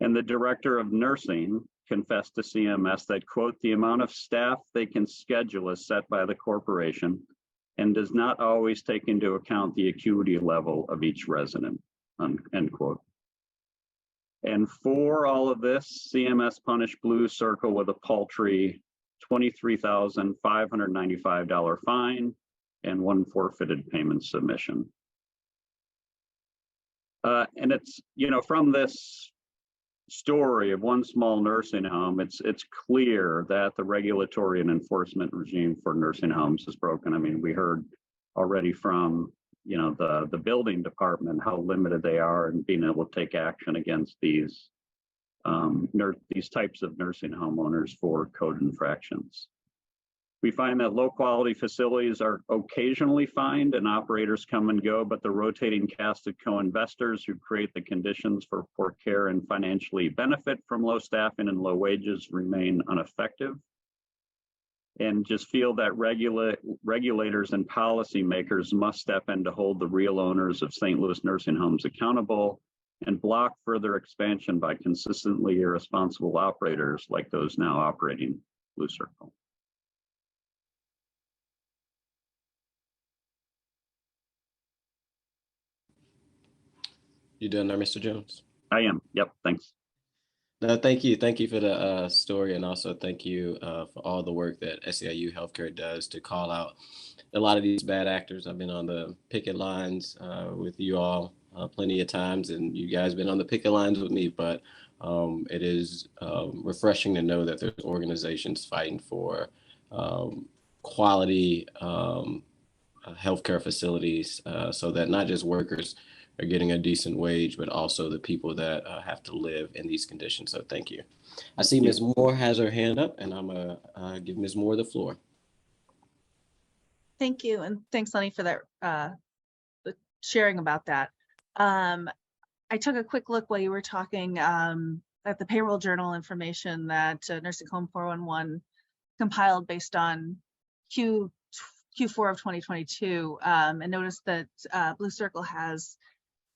And the director of nursing confessed to CMS that, quote, the amount of staff they can schedule is set by the corporation and does not always take into account the acuity level of each resident, end quote. And for all of this, CMS punished Blue Circle with a paltry $23,595 fine and 1 forfeited payment submission. And it's, you know, from this story of one small nursing home, it's clear that the regulatory and enforcement regime for nursing homes is broken. I mean, we heard already from, you know, the building department how limited they are in being able to take action against these types of nursing homeowners for code infractions. We find that low quality facilities are occasionally fined and operators come and go, but the rotating cast of co-investors who create the conditions for poor care and financially benefit from low staffing and low wages remain ineffective. And just feel that regulators and policymakers must step in to hold the real owners of St. Louis nursing homes accountable and block further expansion by consistently irresponsible operators like those now operating Blue Circle. You done there, Mr. Jones? I am. Yep. Thanks. No, thank you. Thank you for the story, and also thank you for all the work that SEIU Healthcare does to call out a lot of these bad actors. I've been on the picket lines with you all plenty of times, and you guys been on the picket lines with me. But it is refreshing to know that there's organizations fighting for quality healthcare facilities so that not just workers are getting a decent wage, but also the people that have to live in these conditions. So thank you. I see Ms. Moore has her hand up, and I'm going to give Ms. Moore the floor. Thank you, and thanks, Lenny, for that sharing about that. I took a quick look while you were talking at the payroll journal information that Nursing Home 411 compiled based on Q4 of 2022, and noticed that Blue Circle has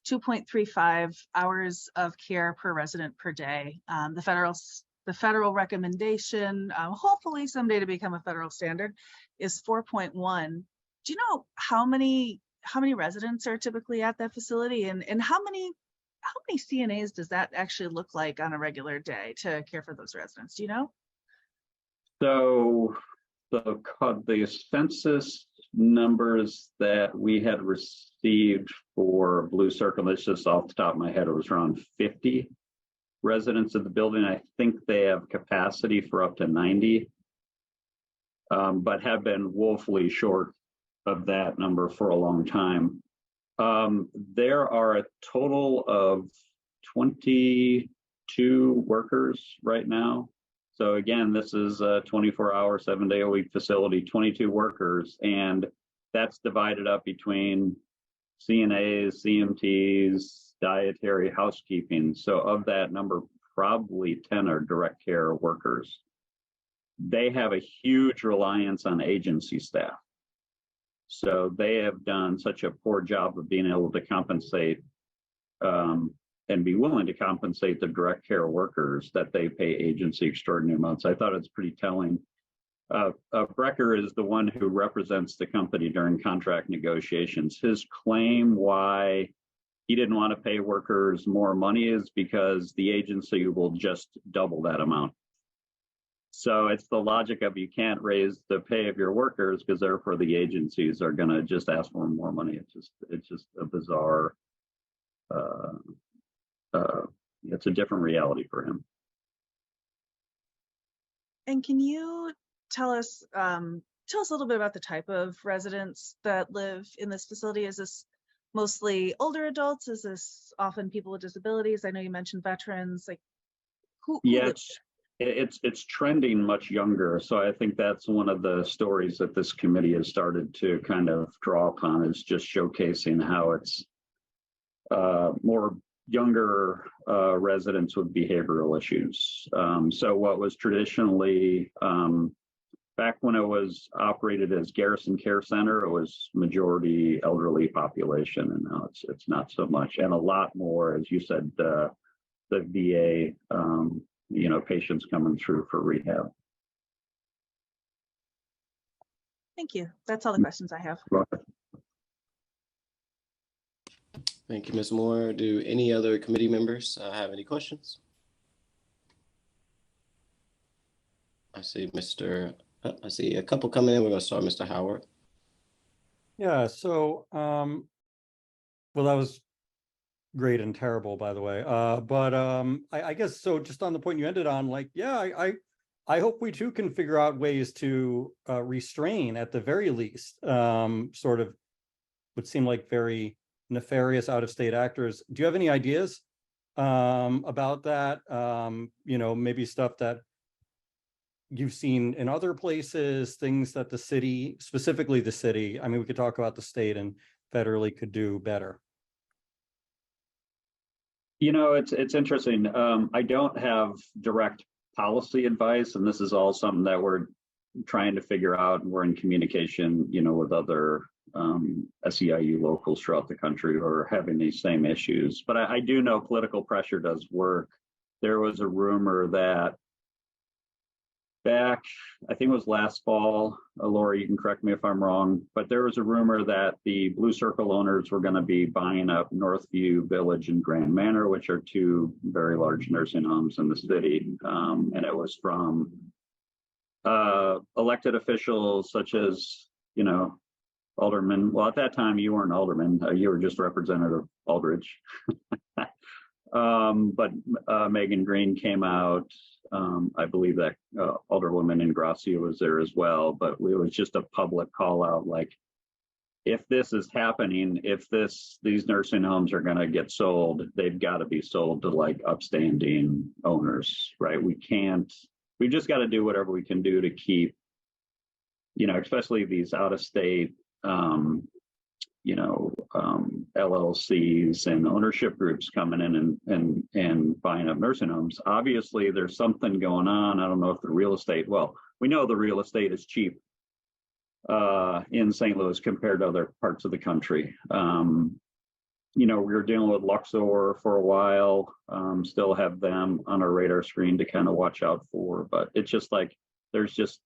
2.35 hours of care per resident per day. The federal recommendation, hopefully someday to become a federal standard, is 4.1. Do you know how many residents are typically at that facility, and how many CNAs does that actually look like on a regular day to care for those residents? Do you know? So the census numbers that we had received for Blue Circle, it's just off the top of my head, it was around 50 residents of the building. I think they have capacity for up to 90, but have been woefully short of that number for a long time. There are a total of 22 workers right now. So again, this is a 24-hour, 7-day-a-week facility, 22 workers, and that's divided up between CNAs, CMTs, dietary, housekeeping. So of that number, probably 10 are direct care workers. They have a huge reliance on agency staff. So they have done such a poor job of being able to compensate and be willing to compensate the direct care workers that they pay agency extraordinary amounts. I thought it's pretty telling. Brecker is the one who represents the company during contract negotiations. His claim why he didn't want to pay workers more money is because the agency will just double that amount. So it's the logic of you can't raise the pay of your workers because therefore the agencies are going to just ask for more money. It's just a bizarre. It's a different reality for him. And can you tell us a little bit about the type of residents that live in this facility? Is this mostly older adults? Is this often people with disabilities? I know you mentioned veterans. Like who lives there? It's trending much younger. So I think that's one of the stories that this committee has started to kind of draw upon, is just showcasing how it's more younger residents with behavioral issues. So what was traditionally, back when it was operated as Garrison Care Center, it was majority elderly population, and now it's not so much, and a lot more, as you said, the VA, patients coming through for rehab. Thank you. That's all the questions I have. Thank you, Ms. Moore. Do any other committee members have any questions? I see I see a couple coming in. We're going to start Mr. Howard. Yeah, so, well, that was great and terrible, by the way. But I guess, so just on the point you ended on, like, yeah, I hope we too can figure out ways to restrain, at the very least, sort of would seem like very nefarious out-of-state actors. Do you have any ideas about that? Maybe stuff that you've seen in other places, things that the city, specifically the city, I mean, we could talk about the state and federally, could do better. It's interesting. I don't have direct policy advice, and this is all something that we're trying to figure out, and we're in communication, with other SEIU locals throughout the country who are having these same issues. But I do know political pressure does work. There was a rumor that back, I think it was last fall, Laura, you can correct me if I'm wrong, but there was a rumor that the Blue Circle owners were going to be buying up Northview Village and Grand Manor, which are two very large nursing homes in the city. And it was from elected officials such as, you know, Alderman. Well, at that time, you weren't Alderman, you were just Representative Aldridge. But Megan Green came out. I believe that Alderwoman Ingracia was there as well, but it was just a public call out, like, if this is happening, if these nursing homes are going to get sold, they've got to be sold to like upstanding owners, right? We just got to do whatever we can do to keep, you know, especially these out of state, LLCs and ownership groups coming in and buying up nursing homes. Obviously, there's something going on. I don't know if the real estate, well, we know the real estate is cheap in St. Louis compared to other parts of the country. We were dealing with Luxor for a while, still have them on our radar screen to kind of watch out for, but it's just like, there's just,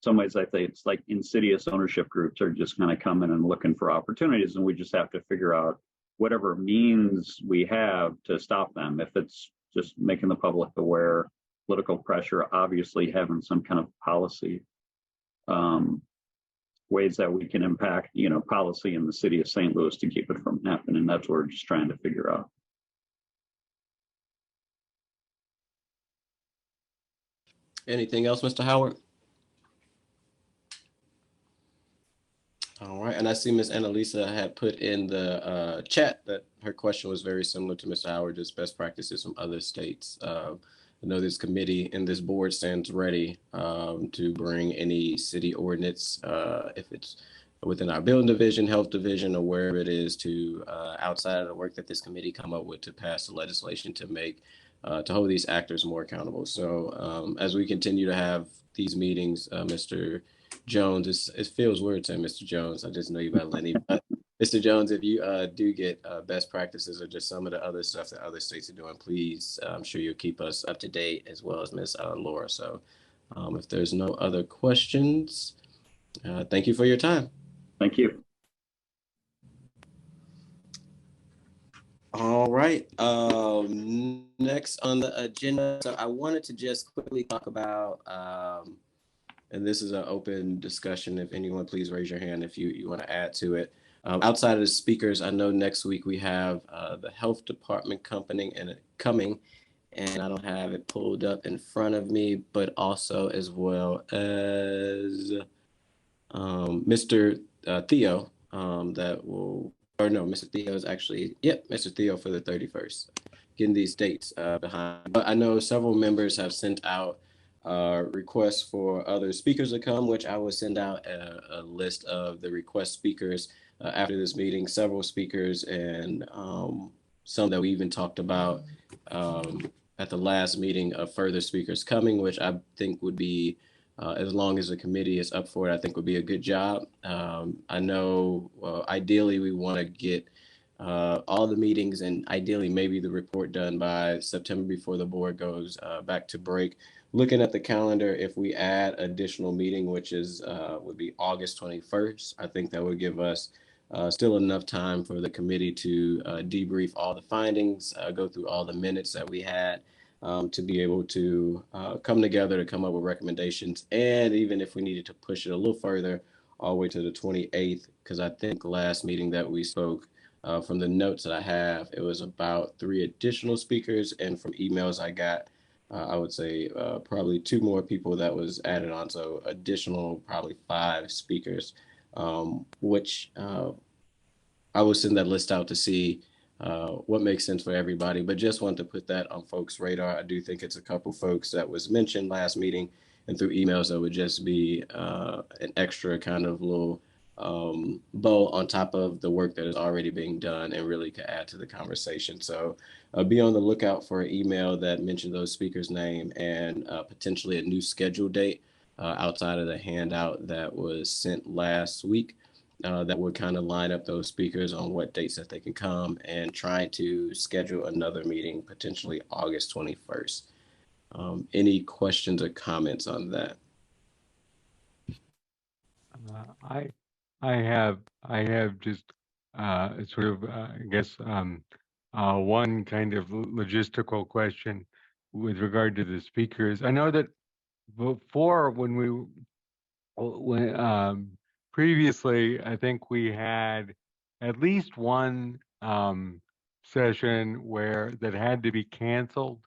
some ways I think it's like insidious ownership groups are just kind of coming and looking for opportunities, and we just have to figure out whatever means we have to stop them. If it's just making the public aware, political pressure, obviously having some kind of policy ways that we can impact, policy in the city of St. Louis to keep it from happening. That's what we're just trying to figure out. Anything else, Mr. Howard? All right, and I see Ms. Annalisa had put in the chat that her question was very similar to Mr. Howard, just best practices from other states. I know this committee and this board stands ready to bring any city ordinance, if it's within our building division, health division, or wherever it is, to outside of the work that this committee come up with to pass the legislation to make, to hold these actors more accountable. So as we continue to have these meetings, Mr. Jones, it feels weird saying Mr. Jones. I just know you by Lenny. But Mr. Jones, if you do get best practices or just some of the other stuff that other states are doing, please, I'm sure you'll keep us up to date, as well as Ms. Laura. So if there's no other questions, thank you for your time. Thank you. All right. Next on the agenda, so I wanted to just quickly talk about, and this is an open discussion. If anyone, please raise your hand if you want to add to it. Outside of the speakers, I know next week we have the health department coming, and I don't have it pulled up in front of me, but also as well as Mr. Theo, Mr. Theo is actually, Mr. Theo for the 31st, getting these dates behind. But I know several members have sent out requests for other speakers to come, which I will send out a list of the request speakers after this meeting, several speakers, and some that we even talked about at the last meeting of further speakers coming, which I think would be, as long as the committee is up for it, I think would be a good job. I know ideally we want to get all the meetings and ideally maybe the report done by September before the board goes back to break. Looking at the calendar, if we add additional meeting, which is would be August 21st, I think that would give us still enough time for the committee to debrief all the findings, go through all the minutes that we had, to be able to come together to come up with recommendations. And even if we needed to push it a little further, all the way to the 28th, because I think the last meeting that we spoke, from the notes that I have, it was about 3 additional speakers, and from emails I got, I would say probably 2 more people that was added on, so additional probably 5 speakers, which I will send that list out to see what makes sense for everybody, but just want to put that on folks' radar. I do think it's a couple folks that was mentioned last meeting and through emails that would just be an extra kind of little bow on top of the work that is already being done and really could add to the conversation. So be on the lookout for an email that mentioned those speakers' name and potentially a new schedule date outside of the handout that was sent last week. That would kind of line up those speakers on what dates that they can come, and trying to schedule another meeting, potentially August 21st. Any questions or comments on that? I have just sort of I guess one kind of logistical question with regard to the speakers. I know that before when previously I think we had at least one session where that had to be canceled,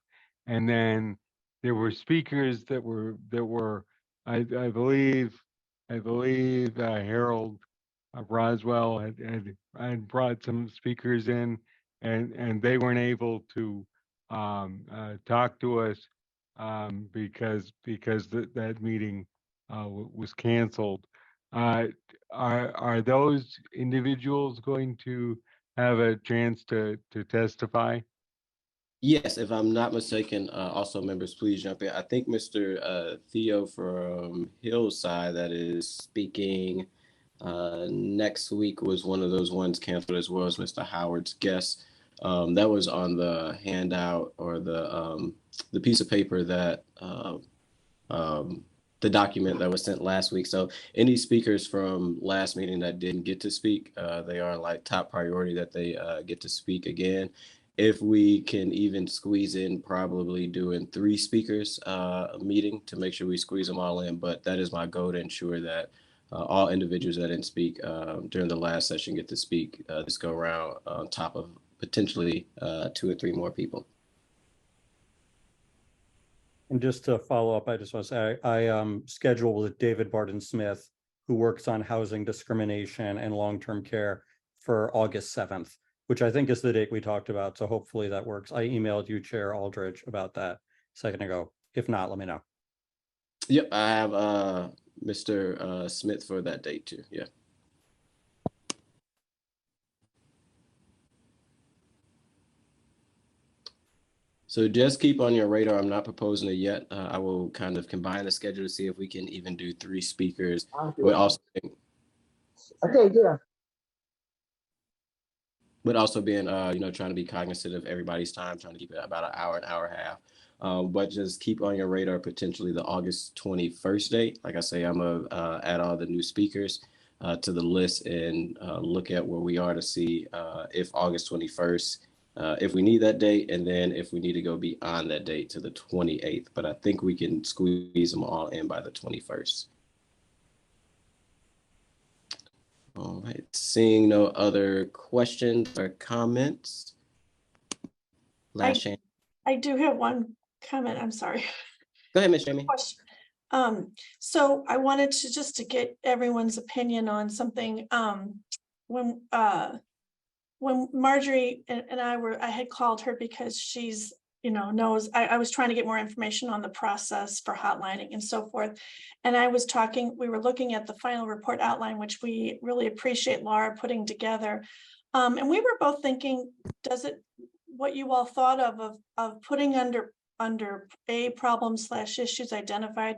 and then there were speakers that were I believe Harold Roswell had brought some speakers in, and they weren't able to talk to us because that meeting was canceled. Are those individuals going to have a chance to testify? Yes, if I'm not mistaken, also members, please jump in. I think Mr. Theo from Hillside that is speaking next week was one of those ones canceled, as well as Mr. Howard's guest. That was on the handout or the piece of paper that the document that was sent last week. So any speakers from last meeting that didn't get to speak, they are like top priority that they get to speak again. If we can even squeeze in probably doing 3 speakers meeting to make sure we squeeze them all in. But that is my goal, to ensure that all individuals that didn't speak during the last session get to speak this go around, on top of potentially 2 or 3 more people. And just to follow up, I just want to say I scheduled with David Barton Smith, who works on housing discrimination and long-term care, for August 7th, which I think is the date we talked about. So hopefully that works. I emailed you, Chair Aldridge, about that a second ago. If not, let me know. Yep, I have Mr. Smith for that date too. Yeah. So just keep on your radar. I'm not proposing it yet. I will kind of combine the schedule to see if we can even do 3 speakers. But also being, trying to be cognizant of everybody's time, trying to keep it about an hour and a half. But just keep on your radar potentially the August 21st date. Like I say, I'm gonna add all the new speakers to the list and look at where we are to see if August 21st, if we need that date, and then if we need to go beyond that date to the 28th. But I think we can squeeze them all in by the 21st. All right, seeing no other questions or comments. Last chance. I do have one comment, I'm sorry. Go ahead, Ms. Jamie. So I wanted to just to get everyone's opinion on something. When Marjorie and I had called her because she's, knows, I was trying to get more information on the process for hotlining and so forth. And we were looking at the final report outline, which we really appreciate Laura putting together. And we were both thinking, what you all thought of putting under a problem/issues identified,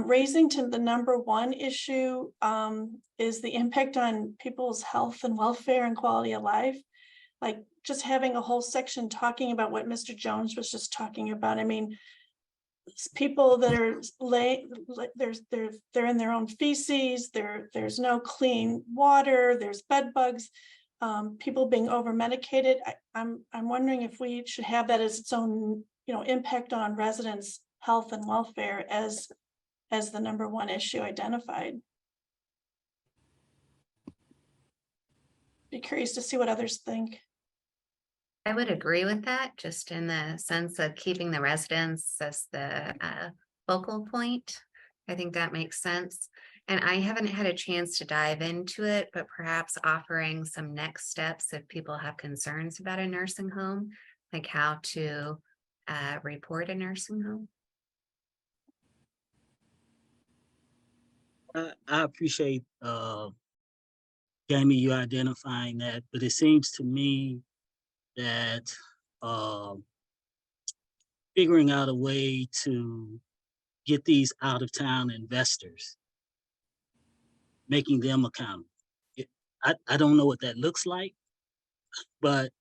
raising to the number 1 issue is the impact on people's health and welfare and quality of life. Like just having a whole section talking about what Mr. Jones was just talking about. I mean, people that are they're in their own feces, there's no clean water, there's bed bugs, people being over medicated. I'm wondering if we should have that as its own, impact on residents' health and welfare as the number 1 issue identified. Be curious to see what others think. I would agree with that, just in the sense of keeping the residents as the focal point. I think that makes sense. And I haven't had a chance to dive into it, but perhaps offering some next steps if people have concerns about a nursing home, like how to report a nursing home. I appreciate Jamie, you identifying that, but it seems to me that figuring out a way to get these out-of-town investors, making them accountable. I don't know what that looks like, but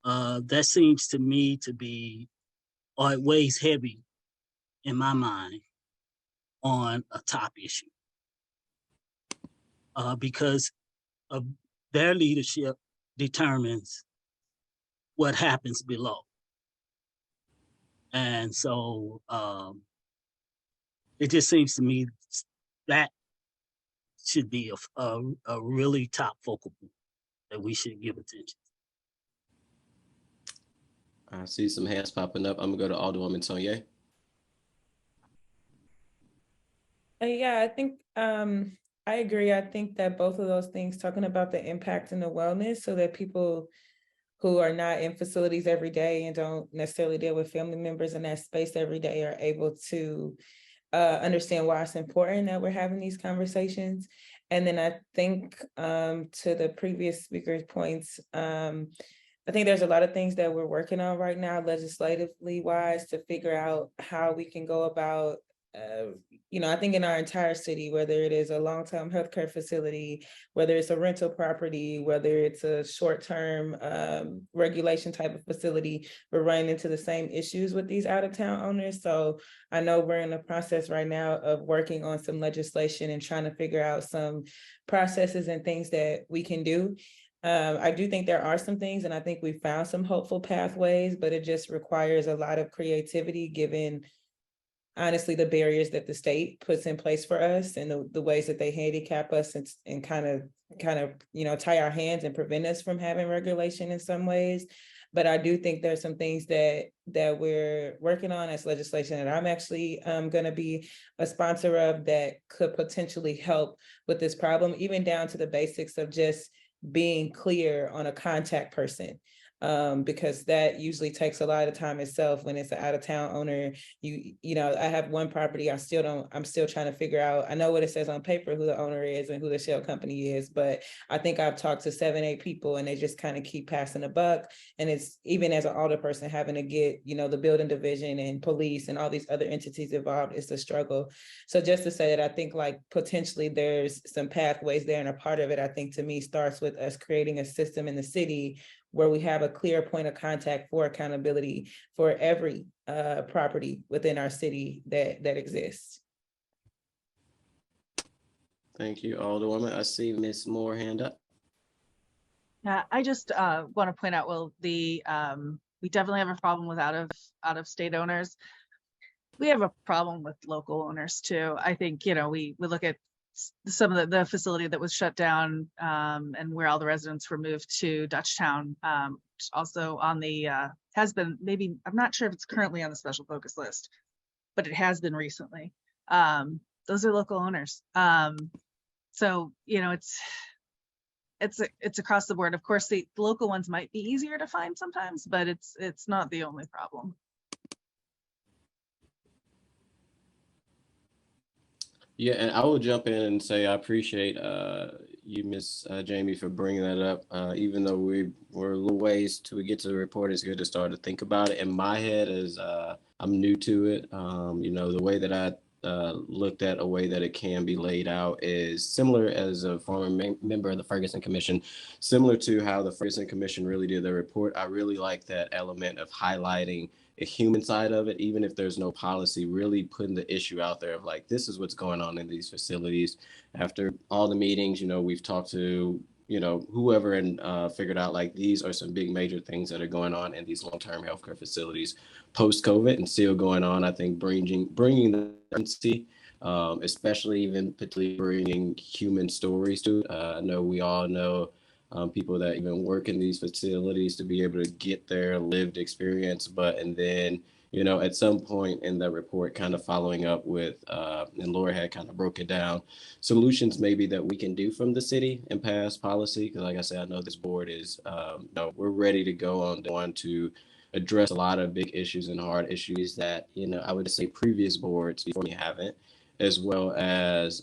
that seems to me to be or it weighs heavy in my mind on a top issue. Because of their leadership determines what happens below. And so it just seems to me that should be a really top focal point that we should give attention. I see some hands popping up. I'm gonna go to Alderwoman Sonia. Yeah, I think I agree. I think that both of those things, talking about the impact and the wellness, so that people who are not in facilities every day and don't necessarily deal with family members in that space every day, are able to understand why it's important that we're having these conversations. And then I think to the previous speaker's points, I think there's a lot of things that we're working on right now, legislatively wise, to figure out how we can go about, I think in our entire city, whether it is a long-term healthcare facility, whether it's a rental property, whether it's a short-term regulation type of facility, we're running into the same issues with these out-of-town owners. So I know we're in the process right now of working on some legislation and trying to figure out some processes and things that we can do. I do think there are some things, and I think we found some hopeful pathways, but it just requires a lot of creativity given, honestly, the barriers that the state puts in place for us and the ways that they handicap us and kind of, tie our hands and prevent us from having regulation in some ways. But I do think there's some things that we're working on as legislation that I'm actually going to be a sponsor of that could potentially help with this problem, even down to the basics of just being clear on a contact person. Because that usually takes a lot of time itself when it's an out-of-town owner. I have one property, I'm still trying to figure out, I know what it says on paper, who the owner is and who the shell company is, but I think I've talked to 7, 8 people and they just kind of keep passing the buck. And it's, even as an older person, having to get, the building division and police and all these other entities involved, it's a struggle. So just to say that I think like potentially there's some pathways there, and a part of it, I think to me, starts with us creating a system in the city where we have a clear point of contact for accountability for every property within our city that exists. Thank you, Alderwoman. I see Ms. Moore hand up. Yeah, I just want to point out, we definitely have a problem with out of state owners. We have a problem with local owners too. I think, we look at some of the facility that was shut down and where all the residents were moved to Dutchtown, also on the has been, maybe, I'm not sure if it's currently on the special focus list, but it has been recently. Those are local owners. So, it's across the board. Of course, the local ones might be easier to find sometimes, but it's not the only problem. Yeah, and I will jump in and say I appreciate you, Miss Jamie, for bringing that up. Even though we're a little ways till we get to the report, it's good to start to think about it. In my head, as I'm new to it, the way that I looked at a way that it can be laid out is similar as a former member of the Ferguson Commission, similar to how the Ferguson Commission really did their report. I really like that element of highlighting a human side of it, even if there's no policy, really putting the issue out there of like, this is what's going on in these facilities. After all the meetings, we've talked to, whoever and figured out like, these are some big major things that are going on in these long-term healthcare facilities post-COVID and still going on. I think bringing the urgency, especially even particularly bringing human stories to it. I know we all know people that even work in these facilities to be able to get their lived experience. And then, at some point in the report, kind of following up with, and Laura had kind of broken down solutions maybe that we can do from the city and pass policy. Because like I said, I know this board is, we're ready to go on to address a lot of big issues and hard issues that, I would say previous boards before me haven't, as well as,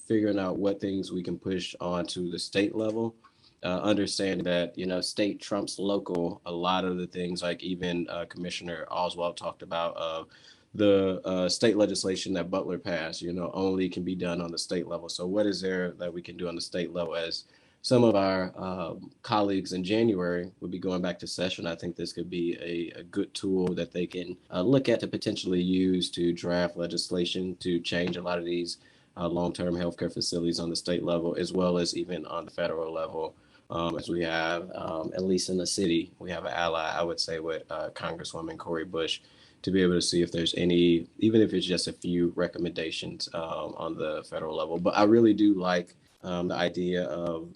figuring out what things we can push onto the state level, understanding that, state trumps local. A lot of the things like even Commissioner Oswald talked about the state legislation that Butler passed, only can be done on the state level. So what is there that we can do on the state level as some of our colleagues in January will be going back to session, I think this could be a good tool that they can look at to potentially use to draft legislation to change a lot of these long-term healthcare facilities on the state level, as well as even on the federal level. As we have, at least in the city, we have an ally, I would say, with Congresswoman Cori Bush, to be able to see if there's any, even if it's just a few recommendations on the federal level. But I really do like the idea of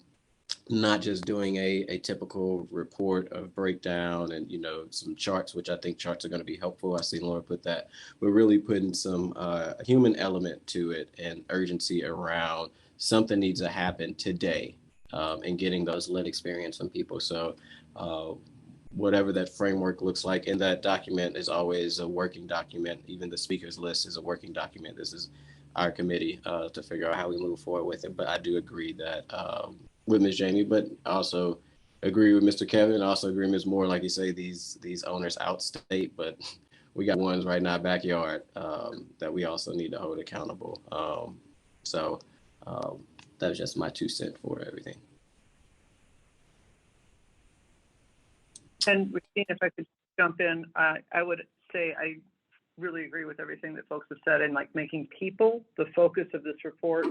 not just doing a typical report of breakdown and, some charts, which I think charts are going to be helpful. I see Laura put that, but really putting some human element to it and urgency around something needs to happen today, and getting those lit experience from people. So whatever that framework looks like, and that document is always a working document. Even the speakers list is a working document. This is our committee to figure out how we move forward with it. But I do agree that with Ms. Jamie, but also agree with Mr. Kevin. I also agree with Ms. Moore, like you say, these owners outstate, but we got ones right in our backyard that we also need to hold accountable. So that was just my 2 cents for everything. And Rasheen, if I could jump in, I would say I really agree with everything that folks have said, and like making people the focus of this report,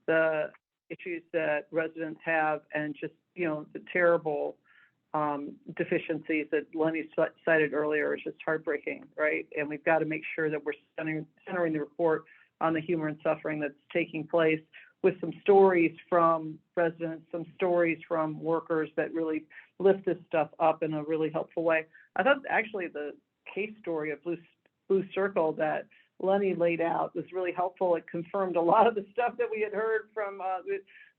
the issues that residents have, and just, the terrible deficiencies that Lenny cited earlier is just heartbreaking, right? And we've got to make sure that we're centering the report on the humor and suffering that's taking place, with some stories from residents, some stories from workers that really lift this stuff up in a really helpful way. I thought actually the case story of Blue Circle that Lenny laid out was really helpful. It confirmed a lot of the stuff that we had heard from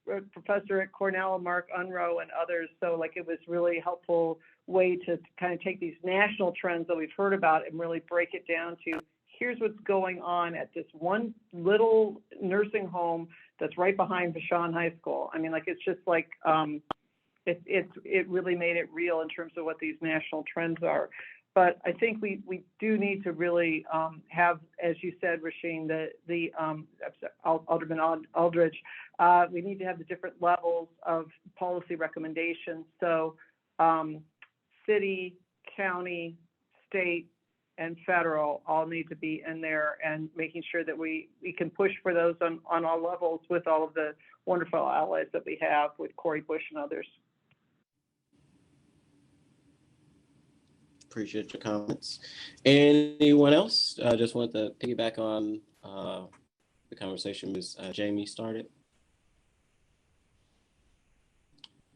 the professor at Cornell, Mark Unruh, and others. So it was really helpful way to kind of take these national trends that we've heard about and really break it down to, here's what's going on at this one little nursing home that's right behind Vashon High School. I mean, it's just it really made it real in terms of what these national trends are. But I think we do need to really have, as you said, Rasheen, the Alderman Aldridge, we need to have the different levels of policy recommendations. So city, county, state, and federal all need to be in there, and making sure that we can push for those on all levels with all of the wonderful allies that we have with Cori Bush and others. Appreciate your comments. Anyone else? I just want to piggyback on the conversation Ms. Jamie started.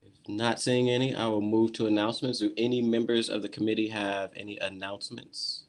If not seeing any, I will move to announcements. Do any members of the committee have any announcements?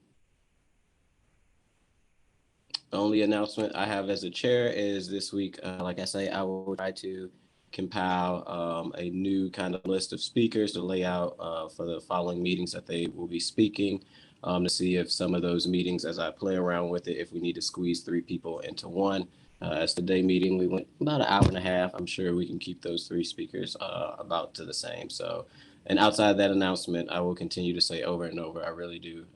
The only announcement I have as a chair is this week, like I say, I will try to compile a new kind of list of speakers to lay out for the following meetings that they will be speaking, to see if some of those meetings, as I play around with it, if we need to squeeze 3 people into one. As today meeting, we went about an hour and a half. I'm sure we can keep those 3 speakers about to the same. So, and outside of that announcement, I will continue to say over and over, I really do.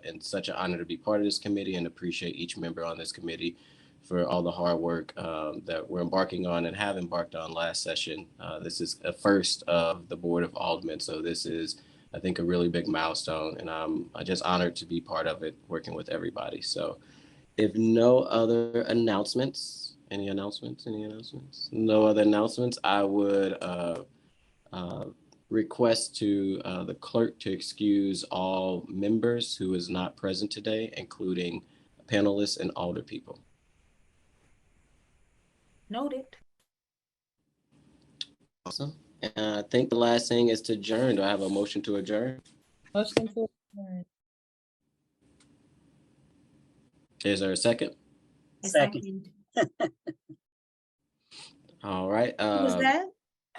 And such an honor to be part of this committee, and appreciate each member on this committee for all the hard work that we're embarking on and have embarked on last session. This is a first of the Board of Aldermen. So this is, I think, a really big milestone, and I'm just honored to be part of it, working with everybody. So if no other announcements, any announcements? No other announcements, I would request to the clerk to excuse all members who is not present today, including panelists and alder people. Noted. Awesome. And I think the last thing is to adjourn. Do I have a motion to adjourn? Motion to adjourn. Is there a second? Second. All right. Who was that?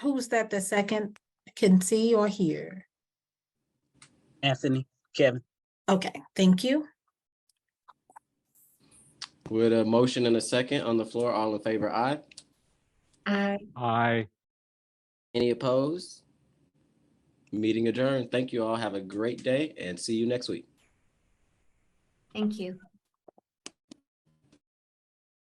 Who was that the second can see or hear? Anthony, Kevin. Okay, thank you. With a motion and a second on the floor, all in favor, aye. Aye. Any opposed? Meeting adjourned. Thank you all. Have a great day and see you next week. Thank you.